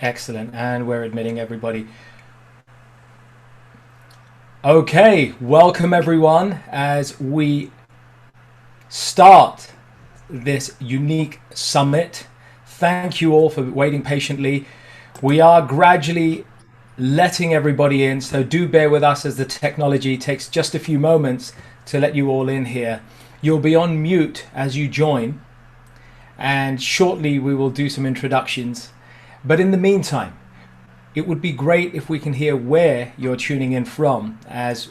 Excellent. And we're admitting everybody. Okay, welcome everyone as we start this unique summit. Thank you all for waiting patiently. We are gradually letting everybody in, so do bear with us as the technology takes just a few moments to let you all in here. You'll be on mute as you join, and shortly we will do some introductions. But in the meantime, it would be great if we can hear where you're tuning in from, as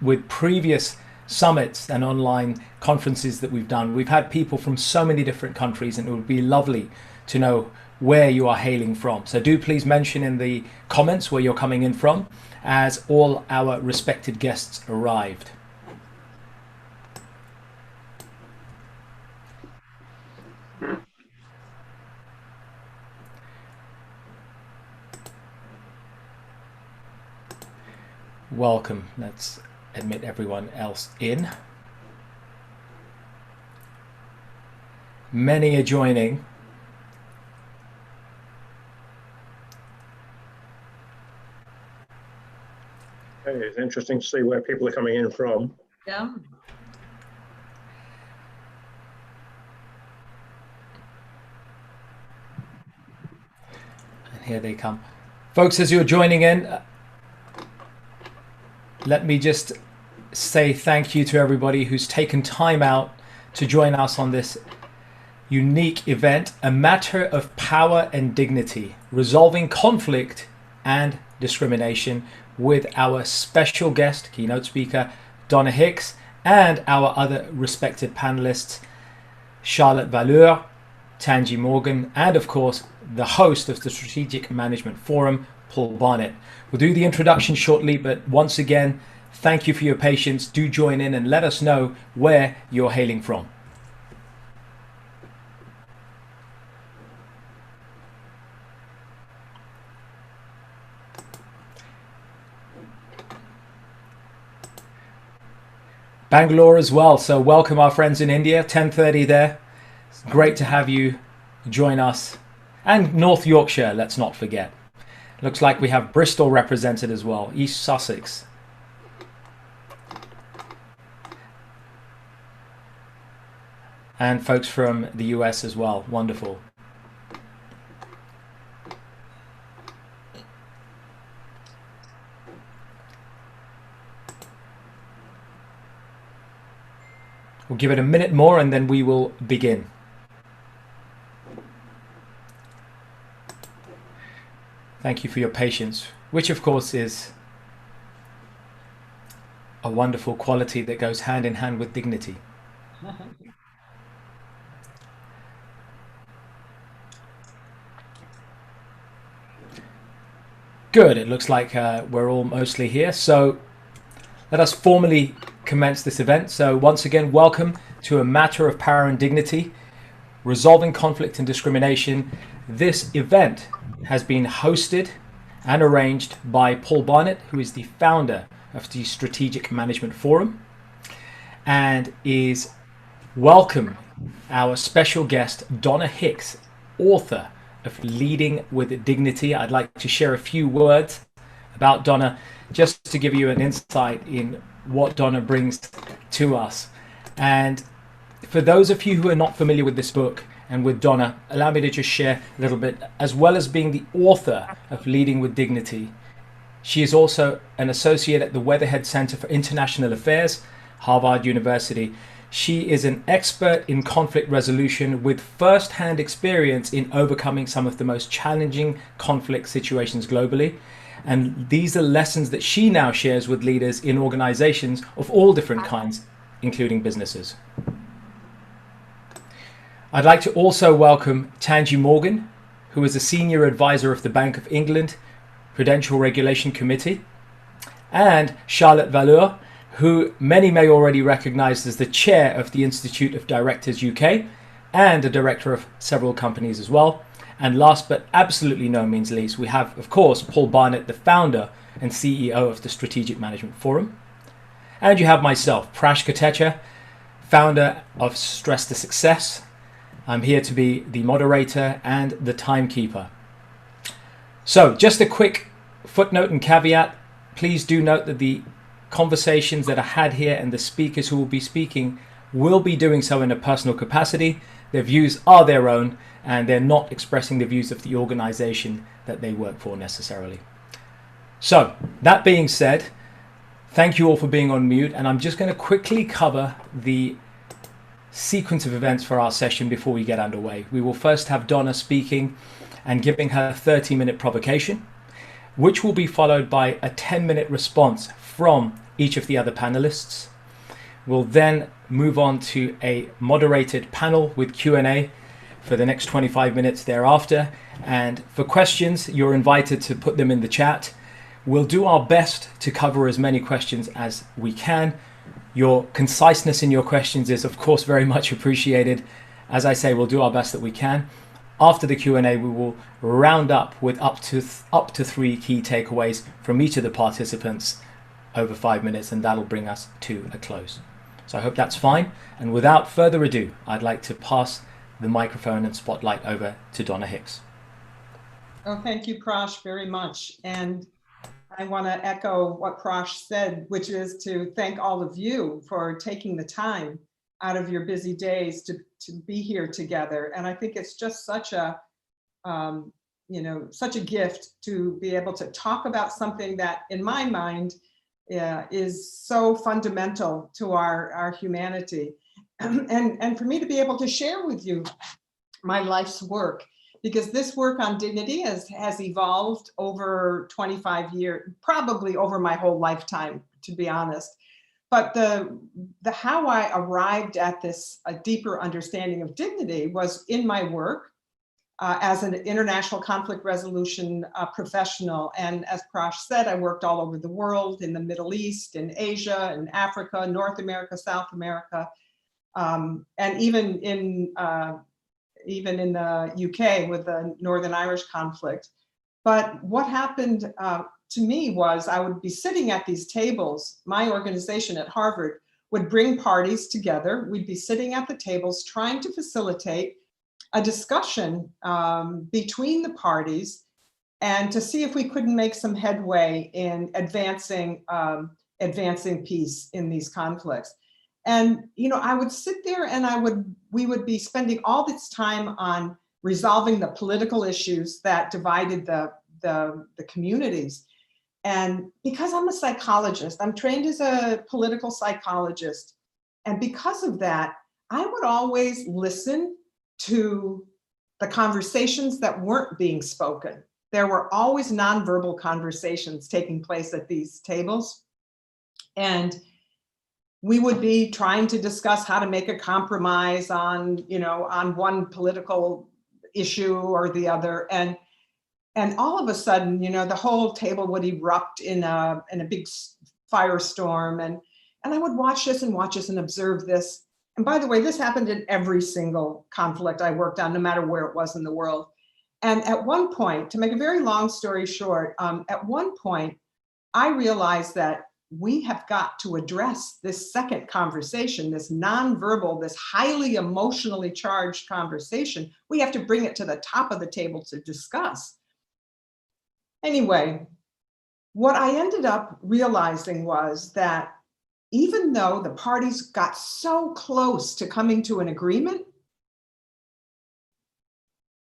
with previous summits and online conferences that we've done, we've had people from so many different countries, and it would be lovely to know where you are hailing from. So do please mention in the comments where you're coming in from as all our respected guests arrived. Welcome. Let's admit everyone else in. Many are joining. Okay, it's interesting to see where people are coming in from. Yeah. And here they come. Folks, as you're joining in, let me just say thank you to everybody who's taken time out to join us on this unique event, a matter of power and dignity, resolving conflict and discrimination, with our special guest, keynote speaker, Donna Hicks, and our other respected panelists, Charlotte Valeur, Tanji Morgan, and of course, the host of the Strategic Management Forum, Paul Barnett. We'll do the introduction shortly, but once again, thank you for your patience. Do join in and let us know where you're hailing from. Bangalore as well, so welcome our friends in India, 10:30 there. It's great to have you join us. And North Yorkshire, let's not forget. Looks like we have Bristol represented as well, East Sussex. And folks from the US as well, wonderful. We'll give it a minute more and then we will begin. Thank you for your patience, which of course is a wonderful quality that goes hand in hand with dignity. Good, it looks like we're all mostly here. So let us formally commence this event. So once again, welcome to A Matter of Power and Dignity, Resolving Conflict and Discrimination. This event has been hosted and arranged by Paul Barnett, who is the founder of the Strategic Management Forum, and is welcome our special guest, Donna Hicks, author of Leading with Dignity. I'd like to share a few words about Donna, just to give you an insight in what Donna brings to us. And for those of you who are not familiar with this book and with Donna, allow me to just share a little bit. As well as being the author of Leading with Dignity, she is also an associate at the Weatherhead Center for International Affairs, Harvard University. She is an expert in conflict resolution with first-hand experience in overcoming some of the most challenging conflict situations globally. And these are lessons that she now shares with leaders in organizations of all different kinds, including businesses. I'd like to also welcome Tanji Morgan, who is a senior advisor of the Bank of England Prudential Regulation Committee, and Charlotte Valeur, who many may already recognize as the chair of the Institute of Directors UK and a director of several companies as well. And last but absolutely no means least, we have, of course, Paul Barnett, the founder and CEO of the Strategic Management Forum. And you have myself, Prash Kotecha, founder of Stress to Success. I'm here to be the moderator and the timekeeper. So just a quick footnote and caveat. Please do note that the conversations that are had here and the speakers who will be speaking will be doing so in a personal capacity. Their views are their own, and they're not expressing the views of the organization that they work for necessarily. So that being said, thank you all for being on mute, and I'm just going to quickly cover the sequence of events for our session before we get underway. We will first have Donna speaking and giving her 30-minute provocation, which will be followed by a 10-minute response from each of the other panelists. We'll then move on to a moderated panel with Q&A for the next 25 minutes thereafter. And for questions, you're invited to put them in the chat. We'll do our best to cover as many questions as we can. Your conciseness in your questions is, of course, very much appreciated. As I say, we'll do our best that we can. After the Q&A, we will round up with up to 3 key takeaways from each of the participants over 5 minutes, and that'll bring us to a close. So I hope that's fine. And without further ado, I'd like to pass the microphone and spotlight over to Donna Hicks. Oh, thank you, Prash, very much. And I want to echo what Prash said, which is to thank all of you for taking the time out of your busy days to be here together. And I think it's just such a, such a gift to be able to talk about something that, in my mind, is so fundamental to our humanity. And for me to be able to share with you my life's work, because this work on dignity has evolved over 25 years, probably over my whole lifetime, to be honest. But the how I arrived at this a deeper understanding of dignity was in my work as an international conflict resolution professional. And as Prash said, I worked all over the world, in the Middle East, in Asia, in Africa, North America, South America, and even in the UK with the Northern Irish conflict. But what happened to me was I would be sitting at these tables. My organization at Harvard would bring parties together. We'd be sitting at the tables trying to facilitate a discussion between the parties and to see if we couldn't make some headway in advancing peace in these conflicts. And I would sit there and we would be spending all this time on resolving the political issues that divided the communities. And because I'm a psychologist, I'm trained as a political psychologist. And because of that, I would always listen to the conversations that weren't being spoken. There were always nonverbal conversations taking place at these tables. And we would be trying to discuss how to make a compromise on one political issue or the other. And all of a sudden, the whole table would erupt in a big firestorm. And I would watch this and observe this. And by the way, this happened in every single conflict I worked on, no matter where it was in the world. And at one point, to make a very long story short, at one point, I realized that we have got to address this second conversation, this nonverbal, this highly emotionally charged conversation. We have to bring it to the top of the table to discuss. Anyway, what I ended up realizing was that even though the parties got so close to coming to an agreement,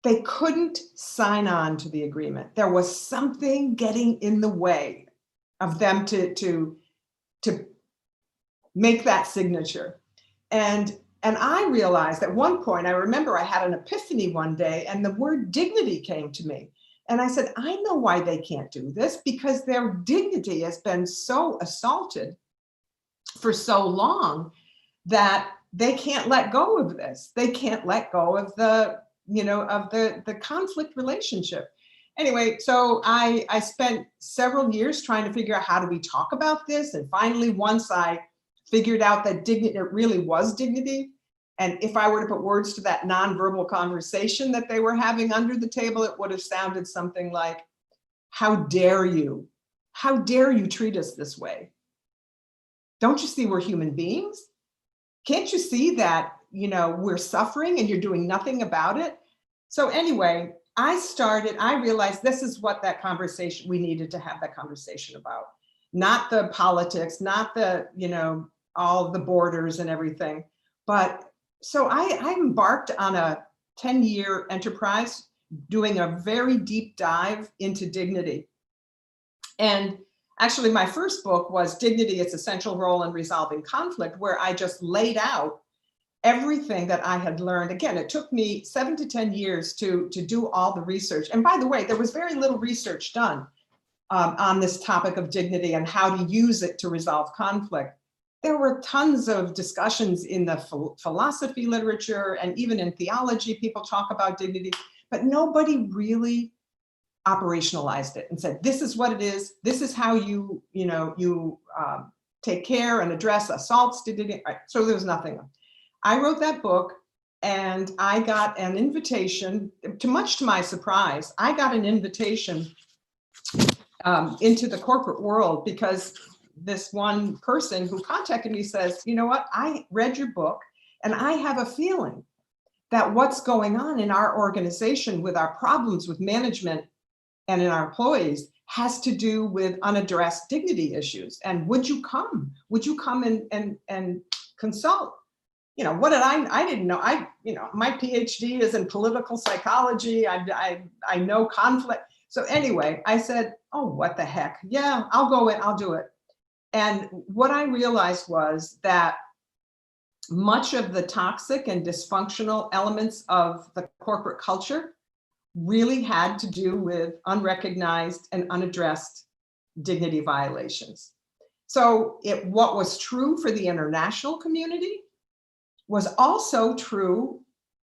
they couldn't sign on to the agreement. There was something getting in the way of them to make that signature. And I realized at one point, I remember I had an epiphany one day and the word dignity came to me. And I said, I know why they can't do this, because their dignity has been so assaulted for so long that they can't let go of this. They can't let go of the conflict relationship. Anyway, so I spent several years trying to figure out how do we talk about this. And finally, once I figured out that dignity, it really was dignity. And if I were to put words to that nonverbal conversation that they were having under the table, it would have sounded something like, how dare you? How dare you treat us this way? Don't you see we're human beings? Can't you see that, we're suffering and you're doing nothing about it? So anyway, I realized this is what that conversation, we needed to have that conversation about. Not the politics, not the, all the borders and everything. But so I embarked on a 10-year enterprise doing a very deep dive into dignity. And actually, my first book was Dignity, Its Essential Role in Resolving Conflict, where I just laid out everything that I had learned. Again, it took me 7 to 10 years to do all the research. And by the way, there was very little research done on this topic of dignity and how to use it to resolve conflict. There were tons of discussions in the philosophy literature and even in theology, people talk about dignity, but nobody really operationalized it and said, this is what it is. This is how you take care and address assaults. So there was nothing. I wrote that book and I got an invitation, much to my surprise, I got an invitation into the corporate world because this one person who contacted me says, you know what, I read your book and I have a feeling that what's going on in our organization with our problems with management and in our employees has to do with unaddressed dignity issues. And would you come? Would you come and consult? What did I didn't know. My PhD is in political psychology. I know conflict. So anyway, I said, oh, what the heck? Yeah, I'll go in, I'll do it. And what I realized was that much of the toxic and dysfunctional elements of the corporate culture really had to do with unrecognized and unaddressed dignity violations. So what was true for the international community was also true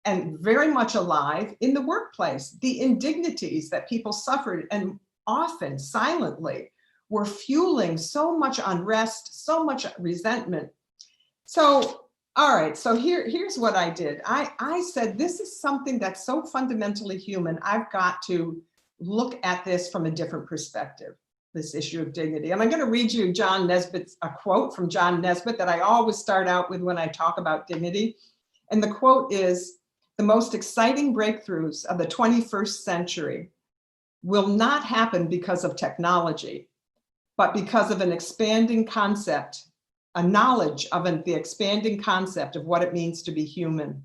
and very much alive in the workplace. The indignities that people suffered, and often silently, were fueling so much unrest, so much resentment. So, all right, so here's what I did. I said, this is something that's so fundamentally human. I've got to look at this from a different perspective, this issue of dignity. And I'm going to read you a quote from John Nesbitt that I always start out with when I talk about dignity. And the quote is, the most exciting breakthroughs of the 21st century will not happen because of technology, but because of an expanding concept, a knowledge of the expanding concept of what it means to be human.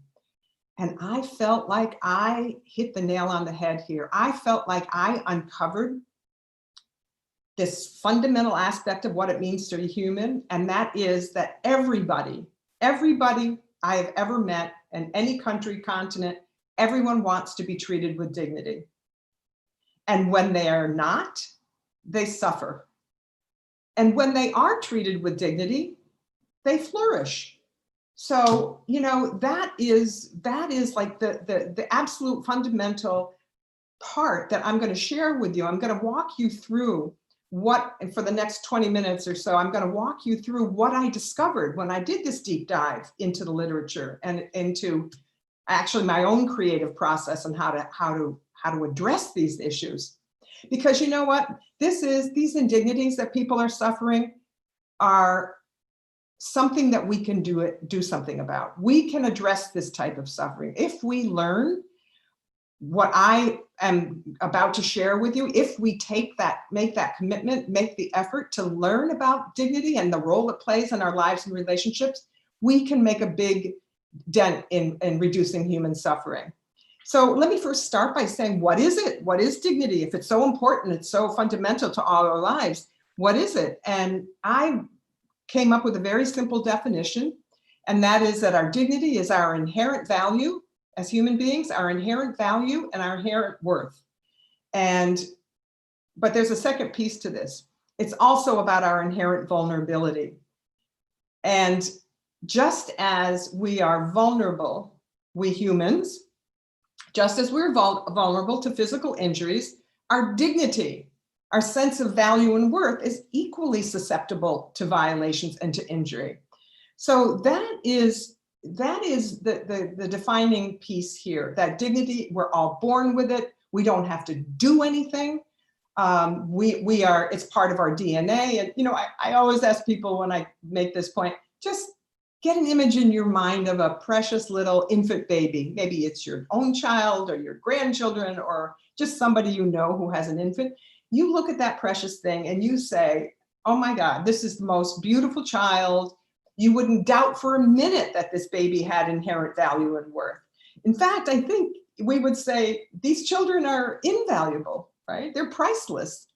And I felt like I hit the nail on the head here. I felt like I uncovered this fundamental aspect of what it means to be human, and that is that everybody I have ever met in any country, continent, everyone wants to be treated with dignity. And when they are not, they suffer. And when they are treated with dignity, they flourish. So, that is like the absolute fundamental part that I'm going to share with you. I'm going to walk you through and for the next 20 minutes or so, I'm going to walk you through what I discovered when I did this deep dive into the literature and into actually my own creative process and how to address these issues. Because you know what, these indignities that people are suffering are something that we can do something about. We can address this type of suffering if we learn what I am about to share with you. If we make that commitment, make the effort to learn about dignity and the role it plays in our lives and relationships, we can make a big dent in reducing human suffering. So let me first start by saying, what is it? What is dignity? If it's so important, it's so fundamental to all our lives, what is it? And I came up with a very simple definition, and that is that our dignity is our inherent value as human beings, our inherent value and our inherent worth. But there's a second piece to this. It's also about our inherent vulnerability. And just as we are vulnerable, we humans, just as we're vulnerable to physical injuries, our dignity, our sense of value and worth is equally susceptible to violations and to injury. So that is the defining piece here, that dignity, we're all born with it. We don't have to do anything. It's part of our DNA. And, I always ask people when I make this point, just get an image in your mind of a precious little infant baby. Maybe it's your own child or your grandchildren or just somebody you know who has an infant. You look at that precious thing and you say, oh my God, this is the most beautiful child. You wouldn't doubt for a minute that this baby had inherent value and worth. In fact, I think we would say these children are invaluable, right? They're priceless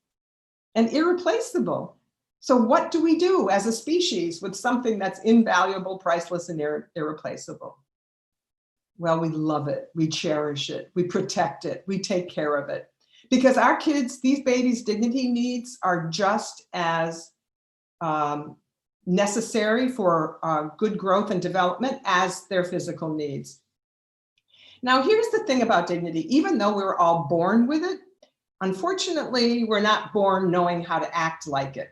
and irreplaceable. So what do we do as a species with something that's invaluable, priceless, and irreplaceable? Well, we love it, we cherish it, we protect it, we take care of it. Because our kids, these babies' dignity needs are just as necessary for good growth and development as their physical needs. Now, here's the thing about dignity. Even though we were all born with it, unfortunately, we're not born knowing how to act like it.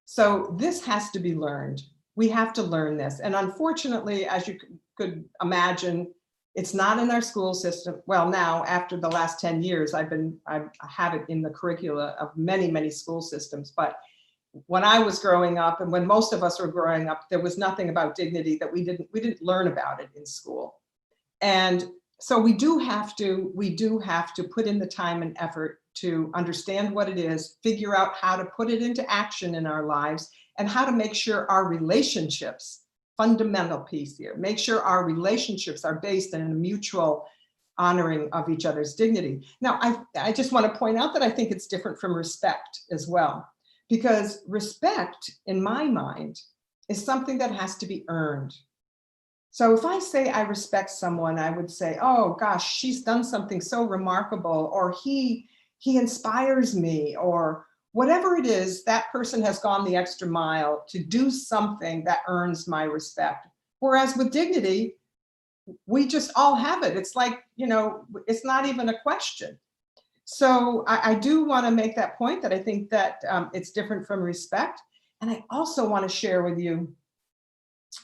So this has to be learned. We have to learn this. And unfortunately, as you could imagine, it's not in our school system. Well, now, after the last 10 years, I have it in the curricula of many, many school systems. But when I was growing up and when most of us were growing up, there was nothing about dignity that we didn't learn about it in school. And so we do have to put in the time and effort to understand what it is, figure out how to put it into action in our lives, and how to make sure our relationships, fundamental piece here, make sure our relationships are based in a mutual honoring of each other's dignity. Now, I just want to point out that I think it's different from respect as well, because respect, in my mind, is something that has to be earned. So if I say I respect someone, I would say, oh gosh, she's done something so remarkable, or he inspires me, or whatever it is, that person has gone the extra mile to do something that earns my respect. Whereas with dignity, we just all have it. It's like, it's not even a question. So I do want to make that point that I think that it's different from respect. And I also want to share with you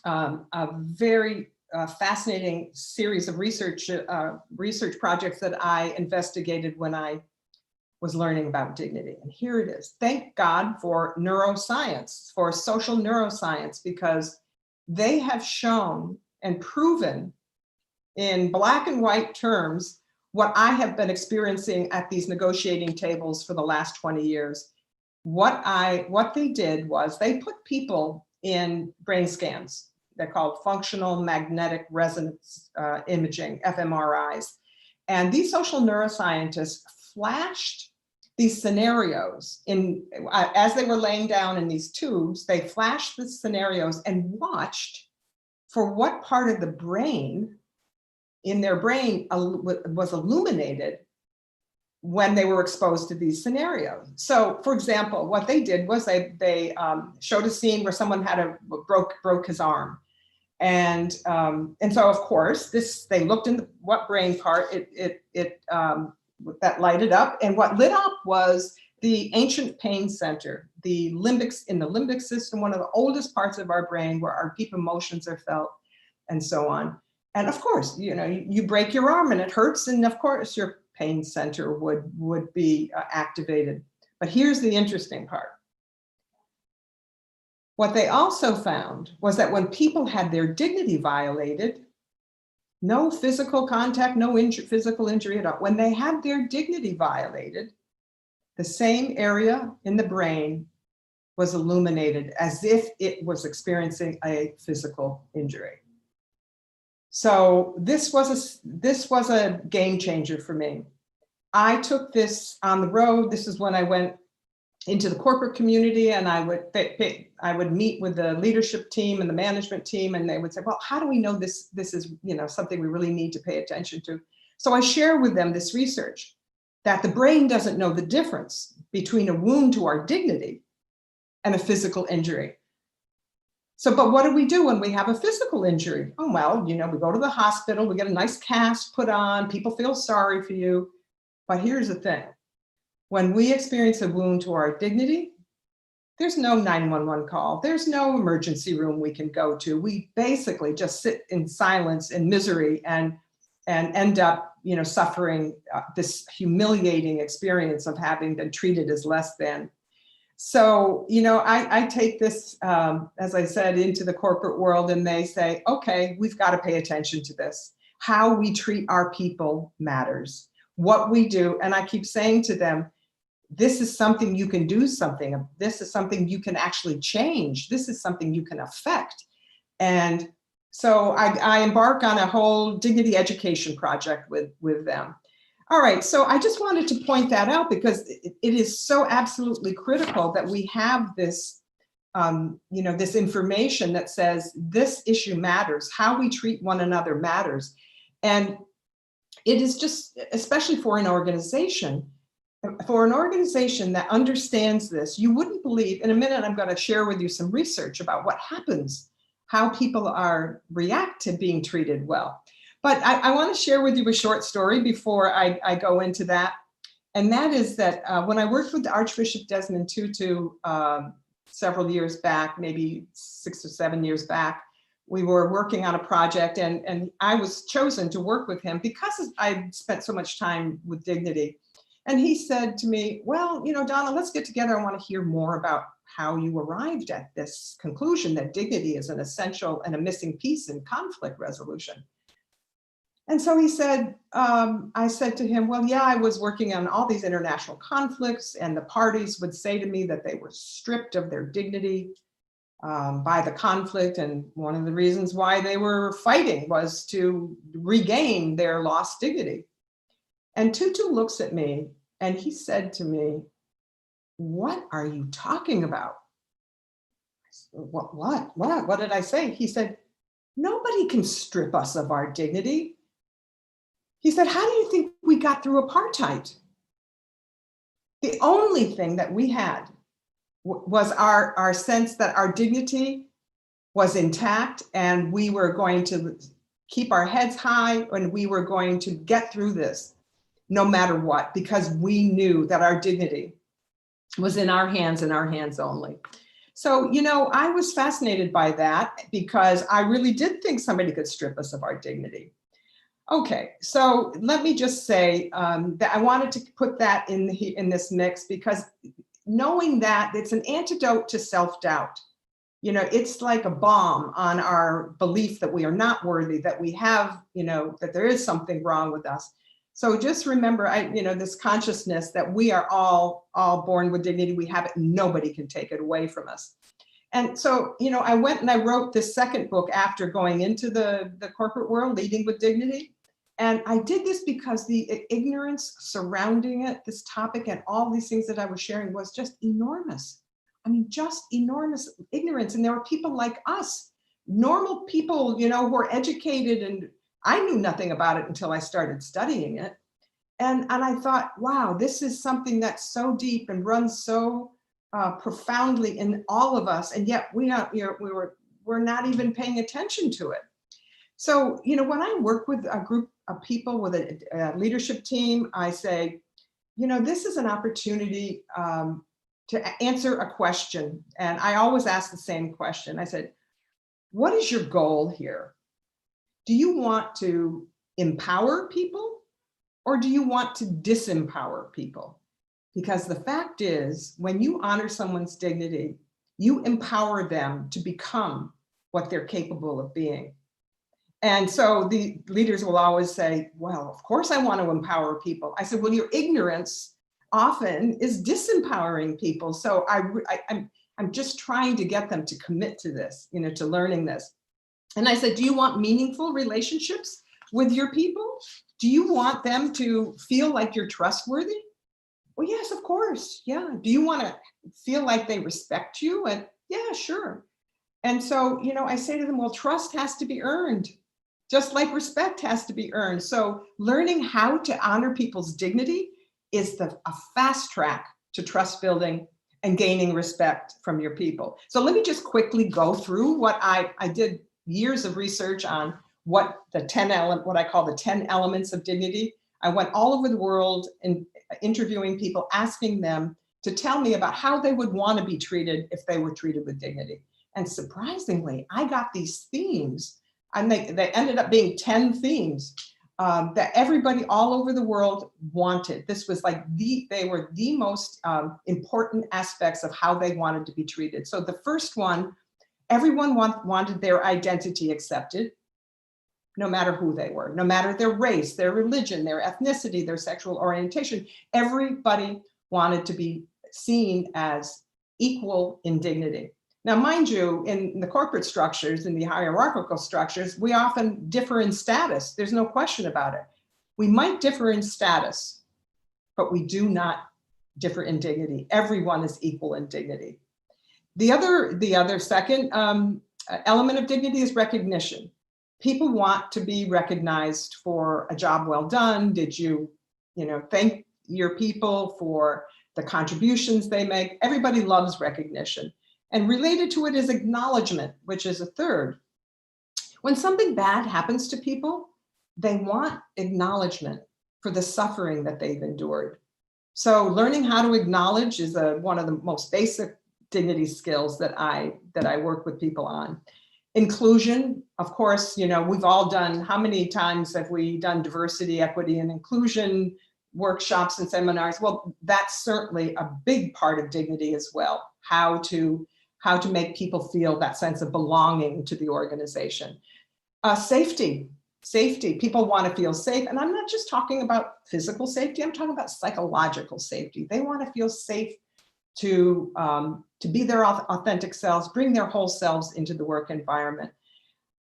a very fascinating series of research projects that I investigated when I was learning about dignity. And here it is. Thank God for neuroscience, for social neuroscience, because they have shown and proven in black and white terms what I have been experiencing at these negotiating tables for the last 20 years. What they did was they put people in brain scans. They're called functional magnetic resonance imaging, fMRIs. And these social neuroscientists flashed these scenarios as they were laying down in these tubes. They flashed the scenarios and watched for what part of the brain in their brain was illuminated when they were exposed to these scenarios. So, for example, what they did was they showed a scene where someone broke his arm, and so of course they looked in what brain part that lighted up, and what lit up was the ancient pain center, in the limbic system, one of the oldest parts of our brain where our deep emotions are felt, and so on. And of course, you break your arm and it hurts, and of course your pain center would be activated. But here's the interesting part. What they also found was that when people had their dignity violated, no physical contact, no physical injury at all, when they had their dignity violated, the same area in the brain was illuminated as if it was experiencing a physical injury. So this was a game changer for me. I took this on the road. This is when I went into the corporate community, and I would meet with the leadership team and the management team, and they would say, well, how do we know this is something we really need to pay attention to? So I share with them this research that the brain doesn't know the difference between a wound to our dignity and a physical injury. So, but what do we do when we have a physical injury? Oh, well, we go to the hospital, we get a nice cast put on, people feel sorry for you. But here's the thing. When we experience a wound to our dignity, there's no 911 call. There's no emergency room we can go to. We basically just sit in silence and misery and end up, suffering this humiliating experience of having been treated as less than. So, I take this, as I said, into the corporate world, and they say, okay, we've got to pay attention to this. How we treat our people matters. What we do, and I keep saying to them, this is something you can do something. This is something you can actually change. This is something you can affect. And so I embark on a whole dignity education project with them. All right, so I just wanted to point that out because it is so absolutely critical that we have this, this information that says this issue matters. How we treat one another matters. And it is just, especially for an organization that understands this, you wouldn't believe, in a minute I'm going to share with you some research about what happens, how people react to being treated well. But I want to share with you a short story before I go into that. And that is that when I worked with Archbishop Desmond Tutu several years back, maybe 6 or 7 years back, we were working on a project, and I was chosen to work with him because I spent so much time with dignity. And he said to me, well, Donna, let's get together. I want to hear more about how you arrived at this conclusion that dignity is an essential and a missing piece in conflict resolution. And so he said, I said to him, well, yeah, I was working on all these international conflicts, and the parties would say to me that they were stripped of their dignity by the conflict. And one of the reasons why they were fighting was to regain their lost dignity. And Tutu looks at me and he said to me, what are you talking about? I said, what did I say? He said, nobody can strip us of our dignity. He said, how do you think we got through apartheid? The only thing that we had was our sense that our dignity was intact, and we were going to keep our heads high, and we were going to get through this no matter what, because we knew that our dignity was in our hands and our hands only. So, I was fascinated by that because I really did think somebody could strip us of our dignity. Okay, so let me just say that I wanted to put that in this mix because knowing that it's an antidote to self-doubt. It's like a bomb on our belief that we are not worthy, that we have, that there is something wrong with us. So just remember, this consciousness that we are all born with dignity. We have it. Nobody can take it away from us. And so, I went and I wrote this second book after going into the corporate world, Leading with Dignity. And I did this because the ignorance surrounding it, this topic and all these things that I was sharing was just enormous. I mean, just enormous ignorance. And there were people like us, normal people, who are educated, and I knew nothing about it until I started studying it. And I thought, wow, this is something that's so deep and runs so profoundly in all of us. And yet we're not even paying attention to it. So, when I work with a group of people with a leadership team, I say, this is an opportunity to answer a question. And I always ask the same question. I said, what is your goal here? Do you want to empower people, or do you want to disempower people? Because the fact is, when you honor someone's dignity, you empower them to become what they're capable of being. And so the leaders will always say, well, of course I want to empower people. I said, well, your ignorance often is disempowering people. So I'm just trying to get them to commit to this, to learning this. And I said, do you want meaningful relationships with your people? Do you want them to feel like you're trustworthy? Well, yes, of course. Yeah. Do you want to feel like they respect you? And yeah, sure. And so, I say to them, well, trust has to be earned, just like respect has to be earned. So learning how to honor people's dignity is a fast track to trust building and gaining respect from your people. So let me just quickly go through what I did years of research on what I call the 10 elements of dignity. I went all over the world and interviewing people, asking them to tell me about how they would want to be treated if they were treated with dignity. And surprisingly, I got these themes. They ended up being 10 themes that everybody all over the world wanted. This was like they were the most important aspects of how they wanted to be treated. So the first one, everyone wanted their identity accepted, no matter who they were, no matter their race, their religion, their ethnicity, their sexual orientation. Everybody wanted to be seen as equal in dignity. Now, mind you, in the corporate structures, in the hierarchical structures, we often differ in status. There's no question about it. We might differ in status, but we do not differ in dignity. Everyone is equal in dignity. The other second element of dignity is recognition. People want to be recognized for a job well done. Did you thank your people for the contributions they make? Everybody loves recognition. And related to it is acknowledgement, which is a third. When something bad happens to people, they want acknowledgement for the suffering that they've endured. So learning how to acknowledge is one of the most basic dignity skills that I work with people on. Inclusion, of course, we've all done, how many times have we done diversity, equity, and inclusion workshops and seminars? Well, that's certainly a big part of dignity as well. How to make people feel that sense of belonging to the organization. Safety. People want to feel safe. And I'm not just talking about physical safety, I'm talking about psychological safety. They want to feel safe to be their authentic selves, bring their whole selves into the work environment.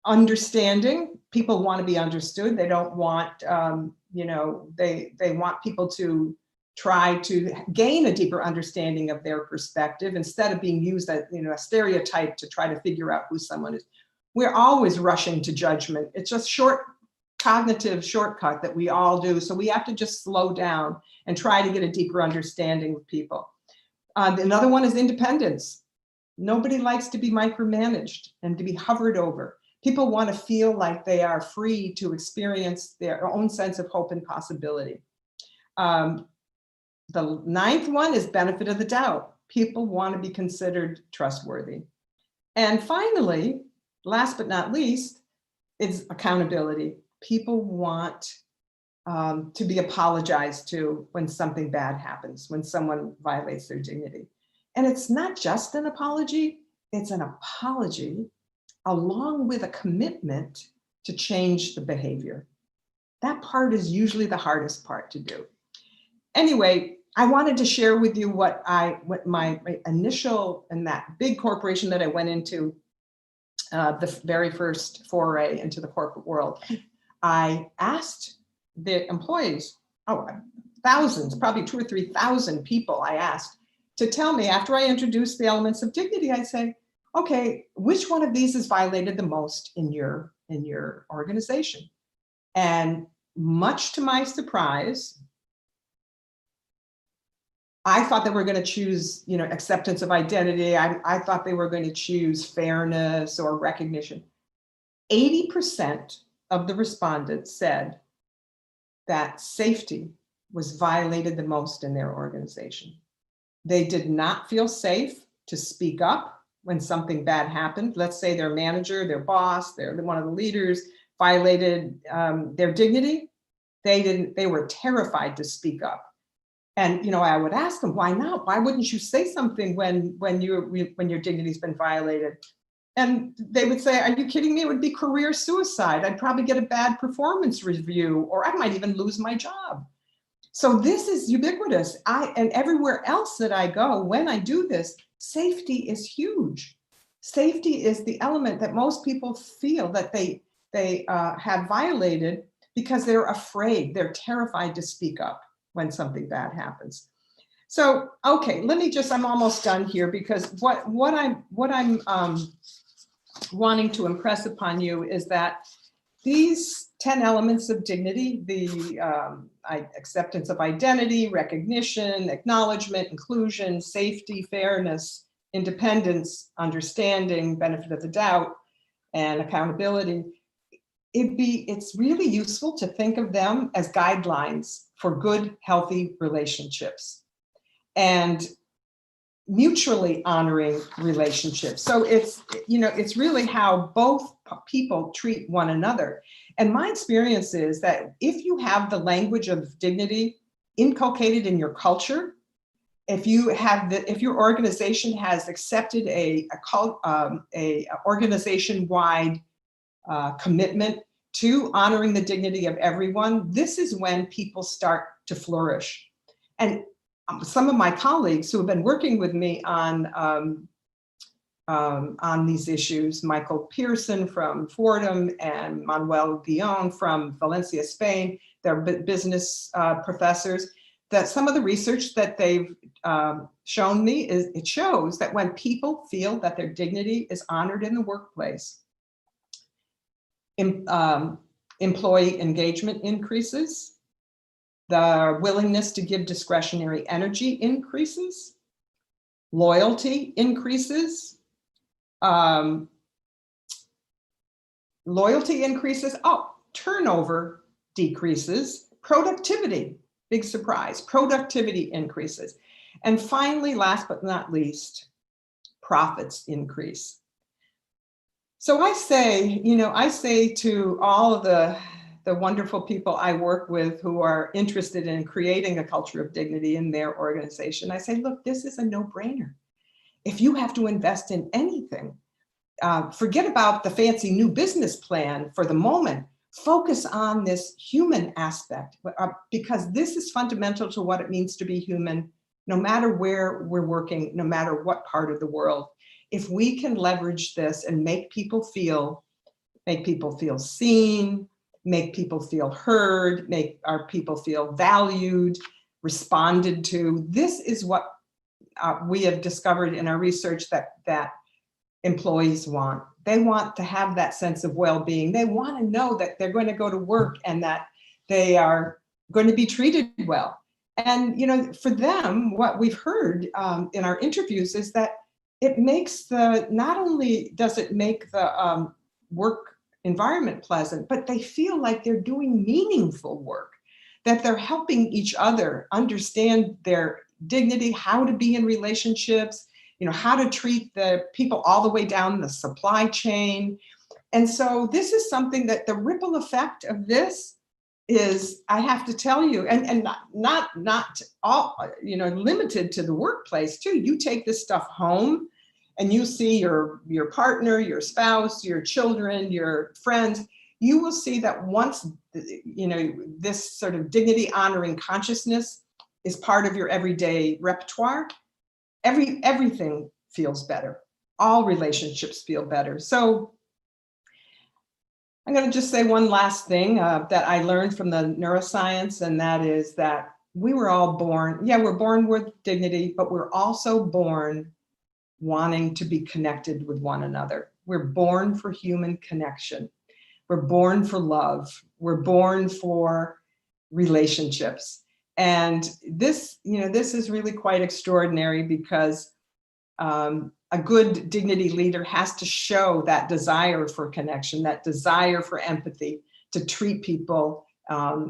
Understanding, people want to be understood. They don't want, they want people to try to gain a deeper understanding of their perspective instead of being used as a stereotype to try to figure out who someone is. We're always rushing to judgment. It's just cognitive shortcut that we all do. So we have to just slow down and try to get a deeper understanding of people. Another one is independence. Nobody likes to be micromanaged and to be hovered over. People want to feel like they are free to experience their own sense of hope and possibility. The ninth one is benefit of the doubt. People want to be considered trustworthy. And finally, last but not least, is accountability. People want to be apologized to when something bad happens, when someone violates their dignity. And it's not just an apology, it's an apology along with a commitment to change the behavior. That part is usually the hardest part to do. Anyway, I wanted to share with you what my initial, in that big corporation that I went into, the very first foray into the corporate world. I asked the employees, thousands, probably 2,000 or 3,000 people I asked to tell me, after I introduced the elements of dignity, I say, okay, which one of these is violated the most in your organization? And much to my surprise, I thought they were going to choose, acceptance of identity. I thought they were going to choose fairness or recognition. 80% of the respondents said that safety was violated the most in their organization. They did not feel safe to speak up when something bad happened. Let's say their manager, their boss, one of the leaders violated their dignity. They were terrified to speak up. And I would ask them, why not? Why wouldn't you say something when your dignity's been violated? And they would say, are you kidding me? It would be career suicide. I'd probably get a bad performance review, or I might even lose my job. So this is ubiquitous. And everywhere else that I go, when I do this, safety is huge. Safety is the element that most people feel that they have violated because they're afraid, they're terrified to speak up when something bad happens. So, okay, I'm almost done here, because what I'm wanting to impress upon you is that these 10 elements of dignity, the acceptance of identity, recognition, acknowledgement, inclusion, safety, fairness, independence, understanding, benefit of the doubt, and accountability, it's really useful to think of them as guidelines for good, healthy relationships and mutually honoring relationships. So it's really how both people treat one another. And my experience is that if you have the language of dignity inculcated in your culture, if your organization has accepted a organization-wide commitment to honoring the dignity of everyone, this is when people start to flourish. And some of my colleagues who have been working with me on these issues, Michael Pearson from Fordham and Manuel Guillon from Valencia, Spain, they're business professors, that some of the research that they've shown me is it shows that when people feel that their dignity is honored in the workplace, employee engagement increases, the willingness to give discretionary energy increases, loyalty increases, turnover decreases, productivity, big surprise, productivity increases. And finally, last but not least, profits increase. So I say to all of the wonderful people I work with who are interested in creating a culture of dignity in their organization, I say, look, this is a no-brainer. If you have to invest in anything, forget about the fancy new business plan for the moment. Focus on this human aspect, because this is fundamental to what it means to be human, no matter where we're working, no matter what part of the world. If we can leverage this and make people feel seen, make people feel heard, make our people feel valued, responded to, this is what we have discovered in our research that employees want. They want to have that sense of well-being. They want to know that they're going to go to work and that they are going to be treated well. And for them, what we've heard in our interviews is that it makes not only does it make the work environment pleasant, but they feel like they're doing meaningful work, that they're helping each other understand their dignity, how to be in relationships, how to treat the people all the way down the supply chain. And so this is something that the ripple effect of this is, I have to tell you, and not all, limited to the workplace too. You take this stuff home and you see your partner, your spouse, your children, your friends, you will see that once, this sort of dignity honoring consciousness is part of your everyday repertoire, everything feels better. All relationships feel better. So I'm going to just say one last thing that I learned from the neuroscience, and that is that we were all born, we're born with dignity, but we're also born wanting to be connected with one another. We're born for human connection. We're born for love. We're born for relationships. And this is really quite extraordinary, because a good dignity leader has to show that desire for connection, that desire for empathy, to treat people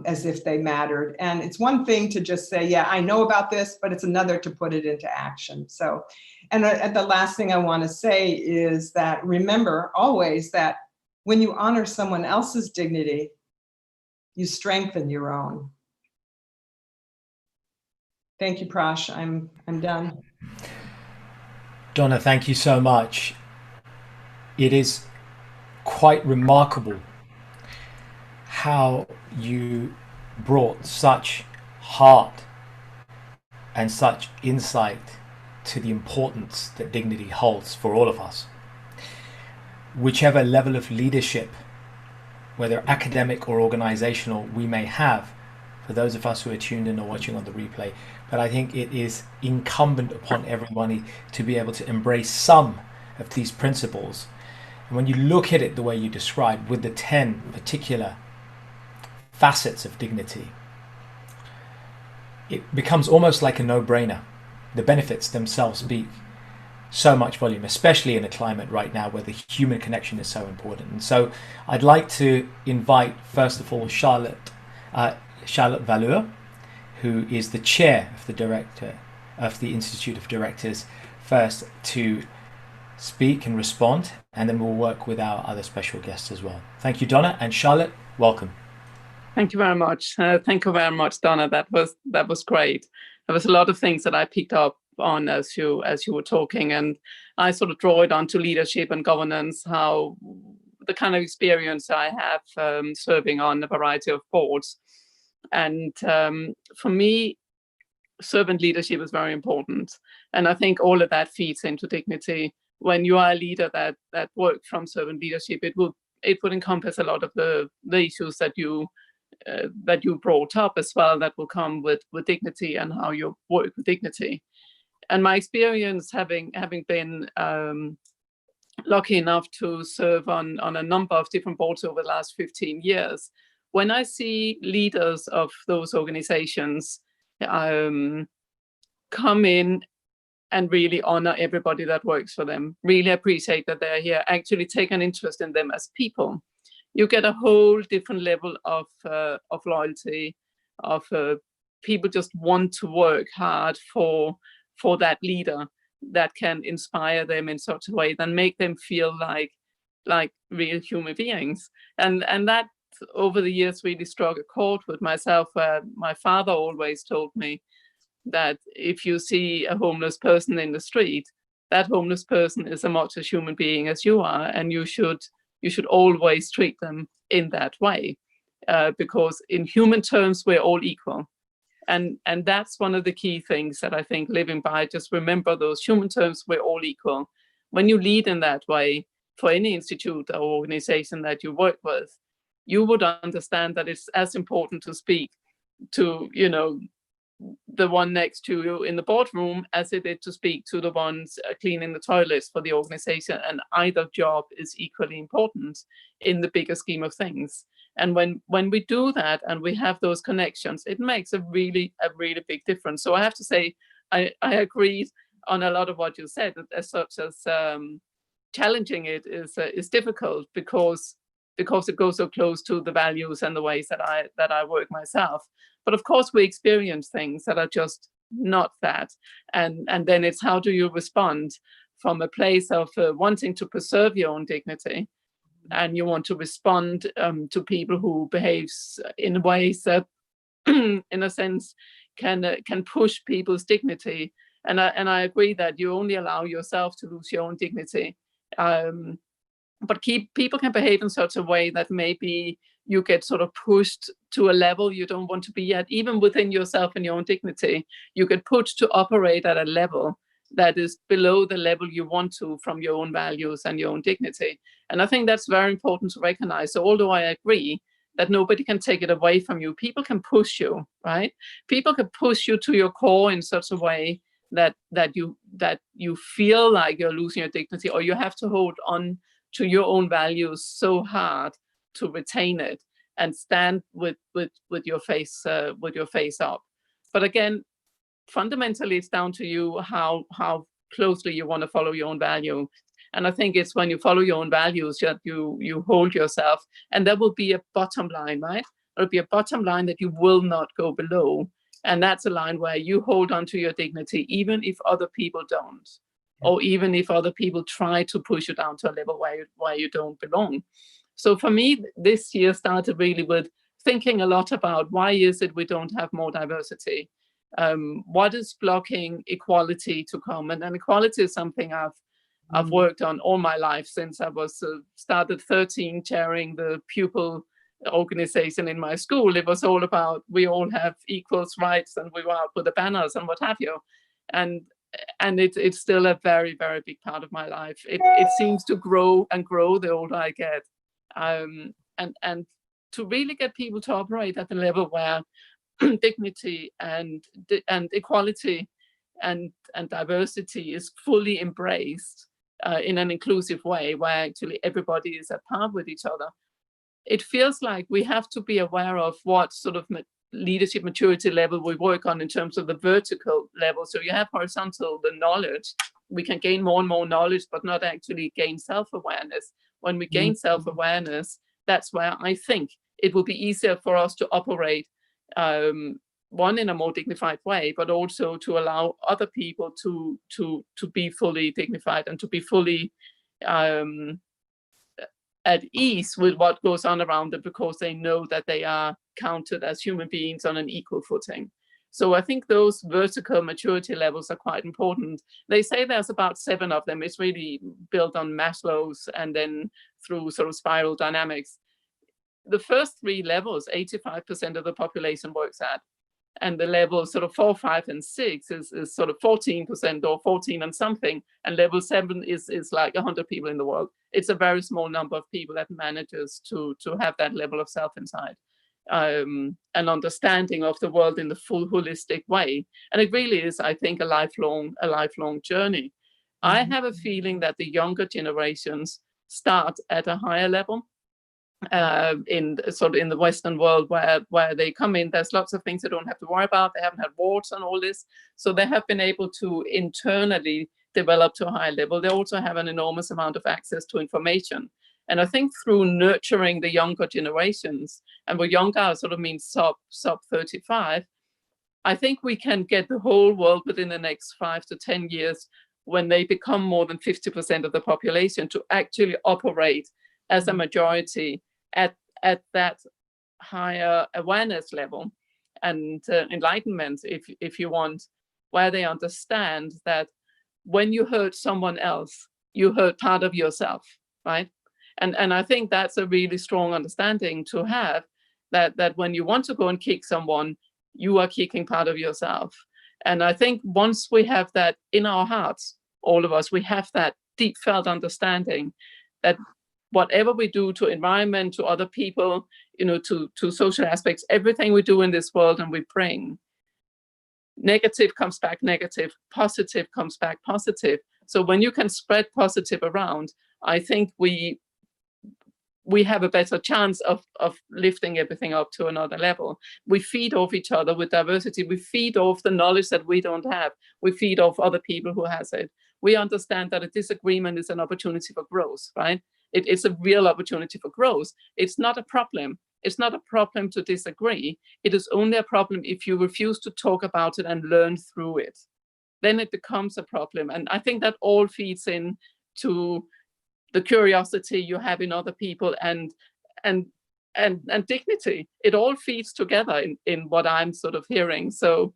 as if they mattered. And it's one thing to just say, yeah, I know about this, but it's another to put it into action. So, and the last thing I want to say is that remember always that when you honor someone else's dignity, you strengthen your own. Thank you, Prash. I'm done. Donna, thank you so much. It is quite remarkable how you brought such heart and such insight to the importance that dignity holds for all of us. Whichever level of leadership, whether academic or organizational, we may have, for those of us who are tuned in or watching on the replay, but I think it is incumbent upon everybody to be able to embrace some of these principles. And when you look at it the way you described, with the 10 particular facets of dignity, it becomes almost like a no-brainer. The benefits themselves speak so much volume, especially in a climate right now where the human connection is so important. And so I'd like to invite, first of all, Charlotte Valeur, who is the chair of the director of the Institute of Directors, first to speak and respond, and then we'll work with our other special guests as well. Thank you, Donna. And Charlotte, Welcome. Thank you very much. Thank you very much, Donna. That was great. There was a lot of things that I picked up on as you were talking, and I sort of draw it onto leadership and governance, how the kind of experience I have serving on a variety of boards. And for me, servant leadership is very important. And I think all of that feeds into dignity. When you are a leader that works from servant leadership, it would encompass a lot of the issues that you brought up as well, that will come with dignity and how you work with dignity. And my experience, having been lucky enough to serve on a number of different boards over the last 15 years, when I see leaders of those organizations come in and really honor everybody that works for them, really appreciate that they're here, actually take an interest in them as people, you get a whole different level of loyalty, of people just want to work hard for that leader that can inspire them in such a way that make them feel like real human beings. And that over the years really struck a chord with myself, where my father always told me that if you see a homeless person in the street, that homeless person is as much a human being as you are, and you should always treat them in that way, because in human terms we're all equal. And that's one of the key things that I think living by, just remember those human terms, we're all equal. When you lead in that way for any institute or organization that you work with, you would understand that it's as important to speak to, the one next to you in the boardroom as it is to speak to the ones cleaning the toilets for the organization. And either job is equally important in the bigger scheme of things. And when we do that and we have those connections, it makes a really big difference. So I have to say, I agree on a lot of what you said, as such as challenging it is difficult because it goes so close to the values and the ways that I work myself. But of course, we experience things that are just not that. And then it's how do you respond from a place of wanting to preserve your own dignity, and you want to respond to people who behaves in ways that, in a sense, can push people's dignity. And I agree that you only allow yourself to lose your own dignity. But people can behave in such a way that maybe you get sort of pushed to a level you don't want to be at, even within yourself and your own dignity. You get pushed to operate at a level that is below the level you want to from your own values and your own dignity. And I think that's very important to recognize. So although I agree that nobody can take it away from you, people can push you, right? People can push you to your core in such a way that you feel like you're losing your dignity, or you have to hold on to your own values so hard to retain it and stand with your face up. But again, fundamentally, it's down to you how closely you want to follow your own value. And I think it's when you follow your own values that you hold yourself, and there will be a bottom line, right? There'll be a bottom line that you will not go below. And that's a line where you hold on to your dignity, even if other people don't. Or even if other people try to push you down to a level where you don't belong. So for me, this year started really with thinking a lot about why is it we don't have more diversity? What is blocking equality to come? And equality is something I've worked on all my life since I was started 13 chairing the pupil organization in my school. It was all about we all have equal rights, and we were out with the banners and what have you. And it's still a very, very big part of my life. It seems to grow and grow the older I get. And to really get people to operate at the level where dignity and equality and diversity is fully embraced in an inclusive way, where actually everybody is at par with each other. It feels like we have to be aware of what sort of leadership maturity level we work on in terms of the vertical level. So you have horizontal, the knowledge. We can gain more and more knowledge, but not actually gain self-awareness. When we gain self-awareness, that's where I think it will be easier for us to operate, one, in a more dignified way, but also to allow other people to be fully dignified and to be fully at ease with what goes on around them because they know that they are counted as human beings on an equal footing. So I think those vertical maturity levels are quite important. They say there's about 7 of them. It's really built on Maslow's and then through sort of spiral dynamics. The first 3 levels, 85% of the population works at. And the level sort of 4, 5, and 6 is sort of 14% or 14 and something. And level 7 is like 100 people in the world. It's a very small number of people that manages to have that level of self-insight. An understanding of the world in the full holistic way. And it really is, I think, a lifelong journey. I have a feeling that the younger generations start at a higher level in the Western world where they come in. There's lots of things they don't have to worry about. They haven't had wars and all this. So they have been able to internally develop to a higher level. They also have an enormous amount of access to information. And I think through nurturing the younger generations, and by younger I sort of mean sub 35, I think we can get the whole world within the next 5 to 10 years, when they become more than 50% of the population, to actually operate as a majority at that higher awareness level and enlightenment, if you want, where they understand that when you hurt someone else, you hurt part of yourself, right? And I think that's a really strong understanding to have, that when you want to go and kick someone, you are kicking part of yourself. And I think once we have that in our hearts, all of us, we have that deep felt understanding that whatever we do to environment, to other people, to social aspects, everything we do in this world and we bring, negative comes back negative, positive comes back positive. So when you can spread positive around, I think we have a better chance of lifting everything up to another level. We feed off each other with diversity. We feed off the knowledge that we don't have. We feed off other people who has it. We understand that a disagreement is an opportunity for growth, right? It's a real opportunity for growth. It's not a problem. It's not a problem to disagree. It is only a problem if you refuse to talk about it and learn through it. Then it becomes a problem. And I think that all feeds in to the curiosity you have in other people and dignity. It all feeds together in what I'm sort of hearing. So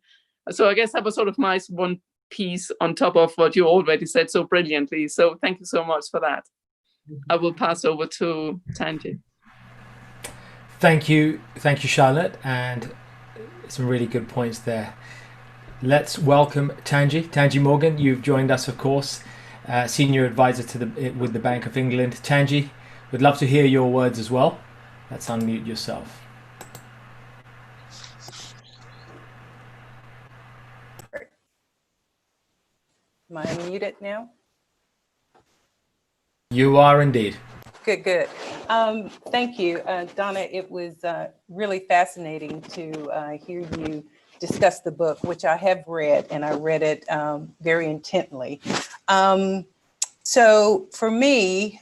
I guess that was sort of my one piece on top of what you already said so brilliantly. So thank you so much for that. I will pass over to Tanji. Thank you, Charlotte, and some really good points there. Let's welcome Tanji Morgan. You've joined us, of course, senior advisor with the Bank of England. Tanji, we'd love to hear your words as well. Let's unmute yourself. Am I unmuted now? You are indeed. Good. Thank you, Donna. It was really fascinating to hear you discuss the book, which I have read, and I read it very intently. So for me,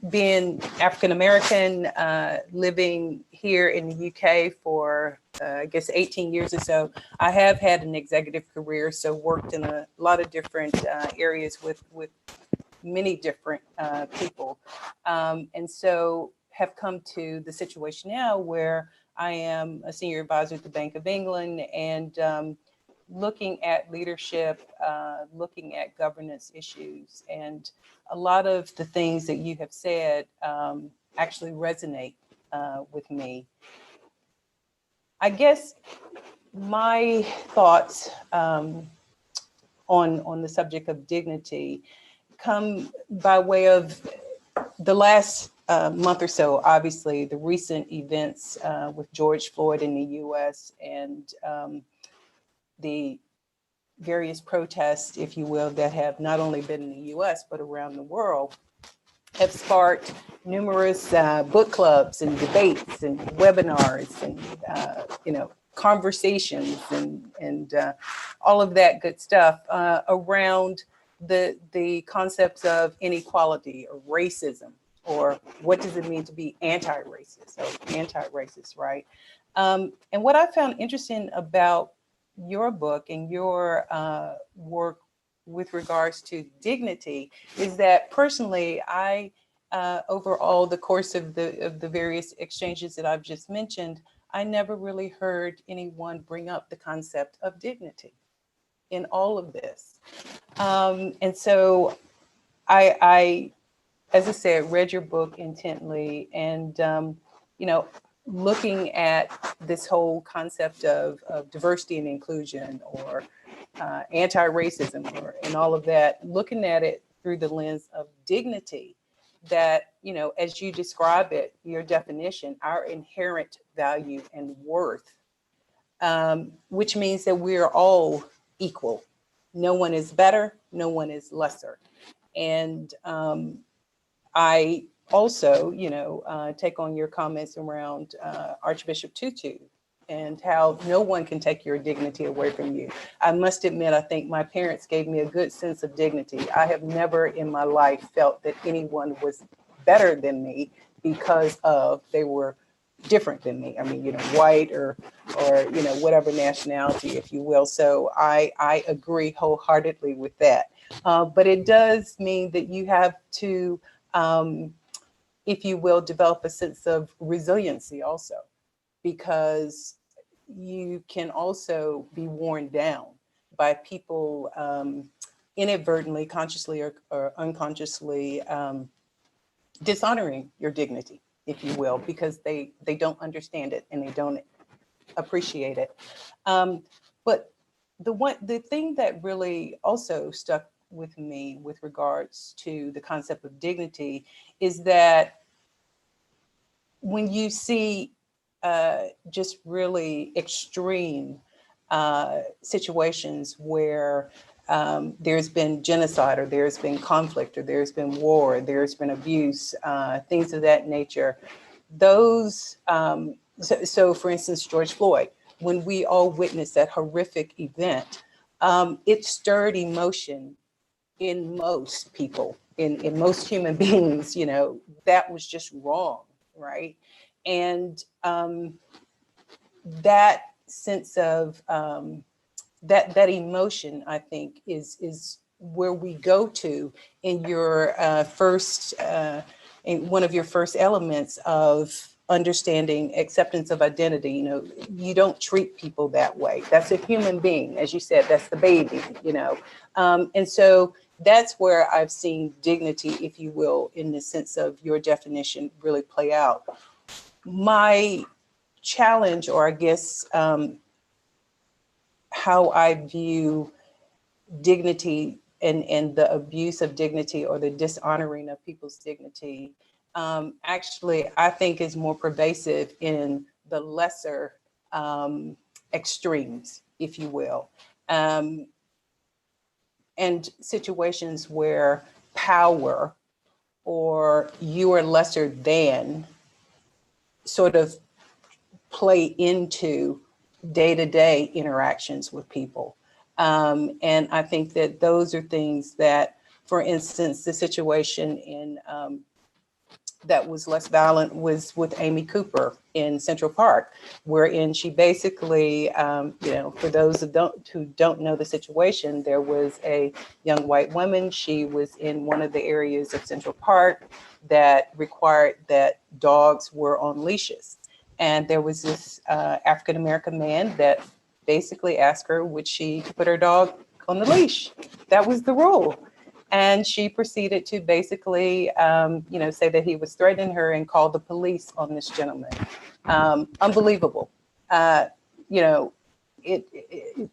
being African-American, living here in the UK for, I guess, 18 years or so, I have had an executive career, so worked in a lot of different areas with many different people. And so have come to the situation now where I am a senior advisor at the Bank of England and looking at leadership, looking at governance issues. And a lot of the things that you have said actually resonate with me. I guess my thoughts on the subject of dignity come by way of the last month or so, obviously, the recent events with George Floyd in the US and the various protests, if you will, that have not only been in the US, but around the world, have sparked numerous book clubs and debates and webinars and, conversations and all of that good stuff around the concepts of inequality or racism, or what does it mean to be anti-racist or anti-racist, right? And what I found interesting about your book and your work with regards to dignity is that personally, I over all the course of the various exchanges that I've just mentioned, I never really heard anyone bring up the concept of dignity in all of this. And so I, as I said, read your book intently, and you know, looking at this whole concept of diversity and inclusion, or anti-racism, and all of that, looking at it through the lens of dignity, that, you know, as you describe it, your definition, our inherent value and worth, which means that we are all equal. No one is better, no one is lesser. And I also, you know, take on your comments around Archbishop Tutu, and how no one can take your dignity away from you. I must admit, I think my parents gave me a good sense of dignity. I have never in my life felt that anyone was better than me because they were different than me. I mean, you know, white or you know, whatever nationality, if you will. So I agree wholeheartedly with that. But it does mean that you have to, if you will, develop a sense of resiliency also, because you can also be worn down by people inadvertently, consciously or unconsciously dishonoring your dignity, if you will, because they don't understand it and they don't appreciate it. But the thing that really also stuck with me with regards to the concept of dignity is that when you see just really extreme situations where there's been genocide, or there's been conflict, or there's been war, or there's been abuse, things of that nature. Those, so for instance, George Floyd, when we all witnessed that horrific event, it stirred emotion in most people, in most human beings. You know, that was just wrong, right? And that sense of that emotion, I think, is where we go to in your in one of your first elements of understanding acceptance of identity. You know, you don't treat people that way. That's a human being, as you said. That's the baby. You know, and so that's where I've seen dignity, if you will, in the sense of your definition, really play out. My challenge, or I guess how I view dignity and the abuse of dignity, or the dishonoring of people's dignity, actually, I think is more pervasive in the lesser extremes, if you will, and situations where power or you are lesser than sort of play into day-to-day interactions with people. And I think that those are things that, for instance, the situation in that was less violent was with Amy Cooper in Central Park, wherein she basically, you know, for those who don't know the situation, there was a young white woman. She was in one of the areas of Central Park that required that dogs were on leashes. And there was this African-American man that basically asked her, would she put her dog on the leash? That was the rule. And she proceeded to basically, you know, say that he was threatening her and called the police on this gentleman. Unbelievable. You know,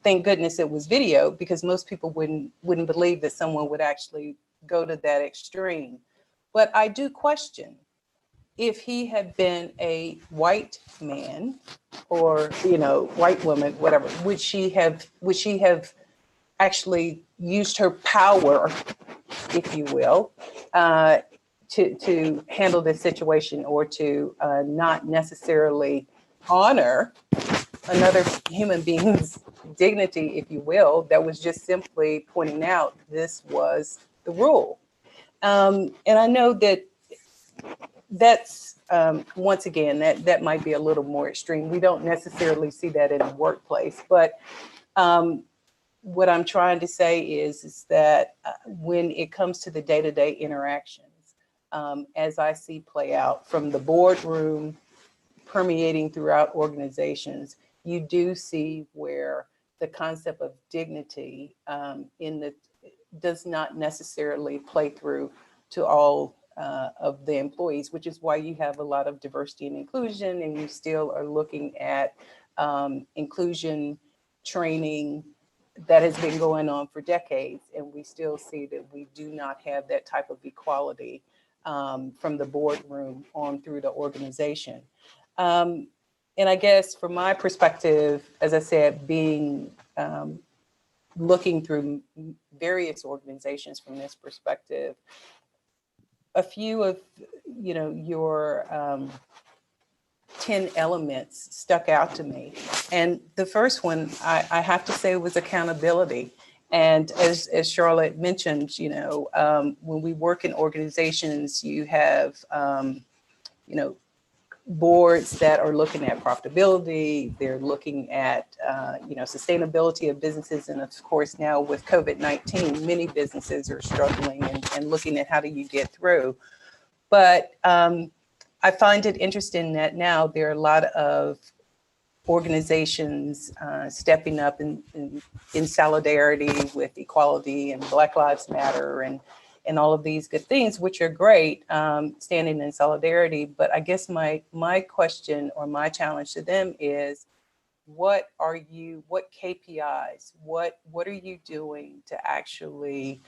thank goodness it was video, because most people wouldn't believe that someone would actually go to that extreme. But I do question, if he had been a white man, or, you know, white woman, whatever, would she have actually used her power, if you will, to handle this situation, or to not necessarily honor another human being's dignity, if you will, that was just simply pointing out this was the rule. And I know that's once again, that might be a little more extreme. We don't necessarily see that in the workplace, but what I'm trying to say is that when it comes to the day-to-day interactions, as I see play out from the boardroom permeating throughout organizations, you do see where the concept of dignity does not necessarily play through to all of the employees, which is why you have a lot of diversity and inclusion, and you still are looking at inclusion training that has been going on for decades, and we still see that we do not have that type of equality from the boardroom on through the organization. And I guess from my perspective, as I said, being looking through various organizations from this perspective, a few of your 10 elements stuck out to me. And the first one I have to say was accountability. And as Charlotte mentioned, when we work in organizations, you have boards that are looking at profitability, they're looking at sustainability of businesses, and of course now with COVID-19, many businesses are struggling and looking at how do you get through. But I find it interesting that now there are a lot of organizations stepping up in solidarity with equality and Black Lives Matter and all of these good things, which are great, standing in solidarity. But I guess my question or my challenge to them is, what KPIs, what are you doing to actually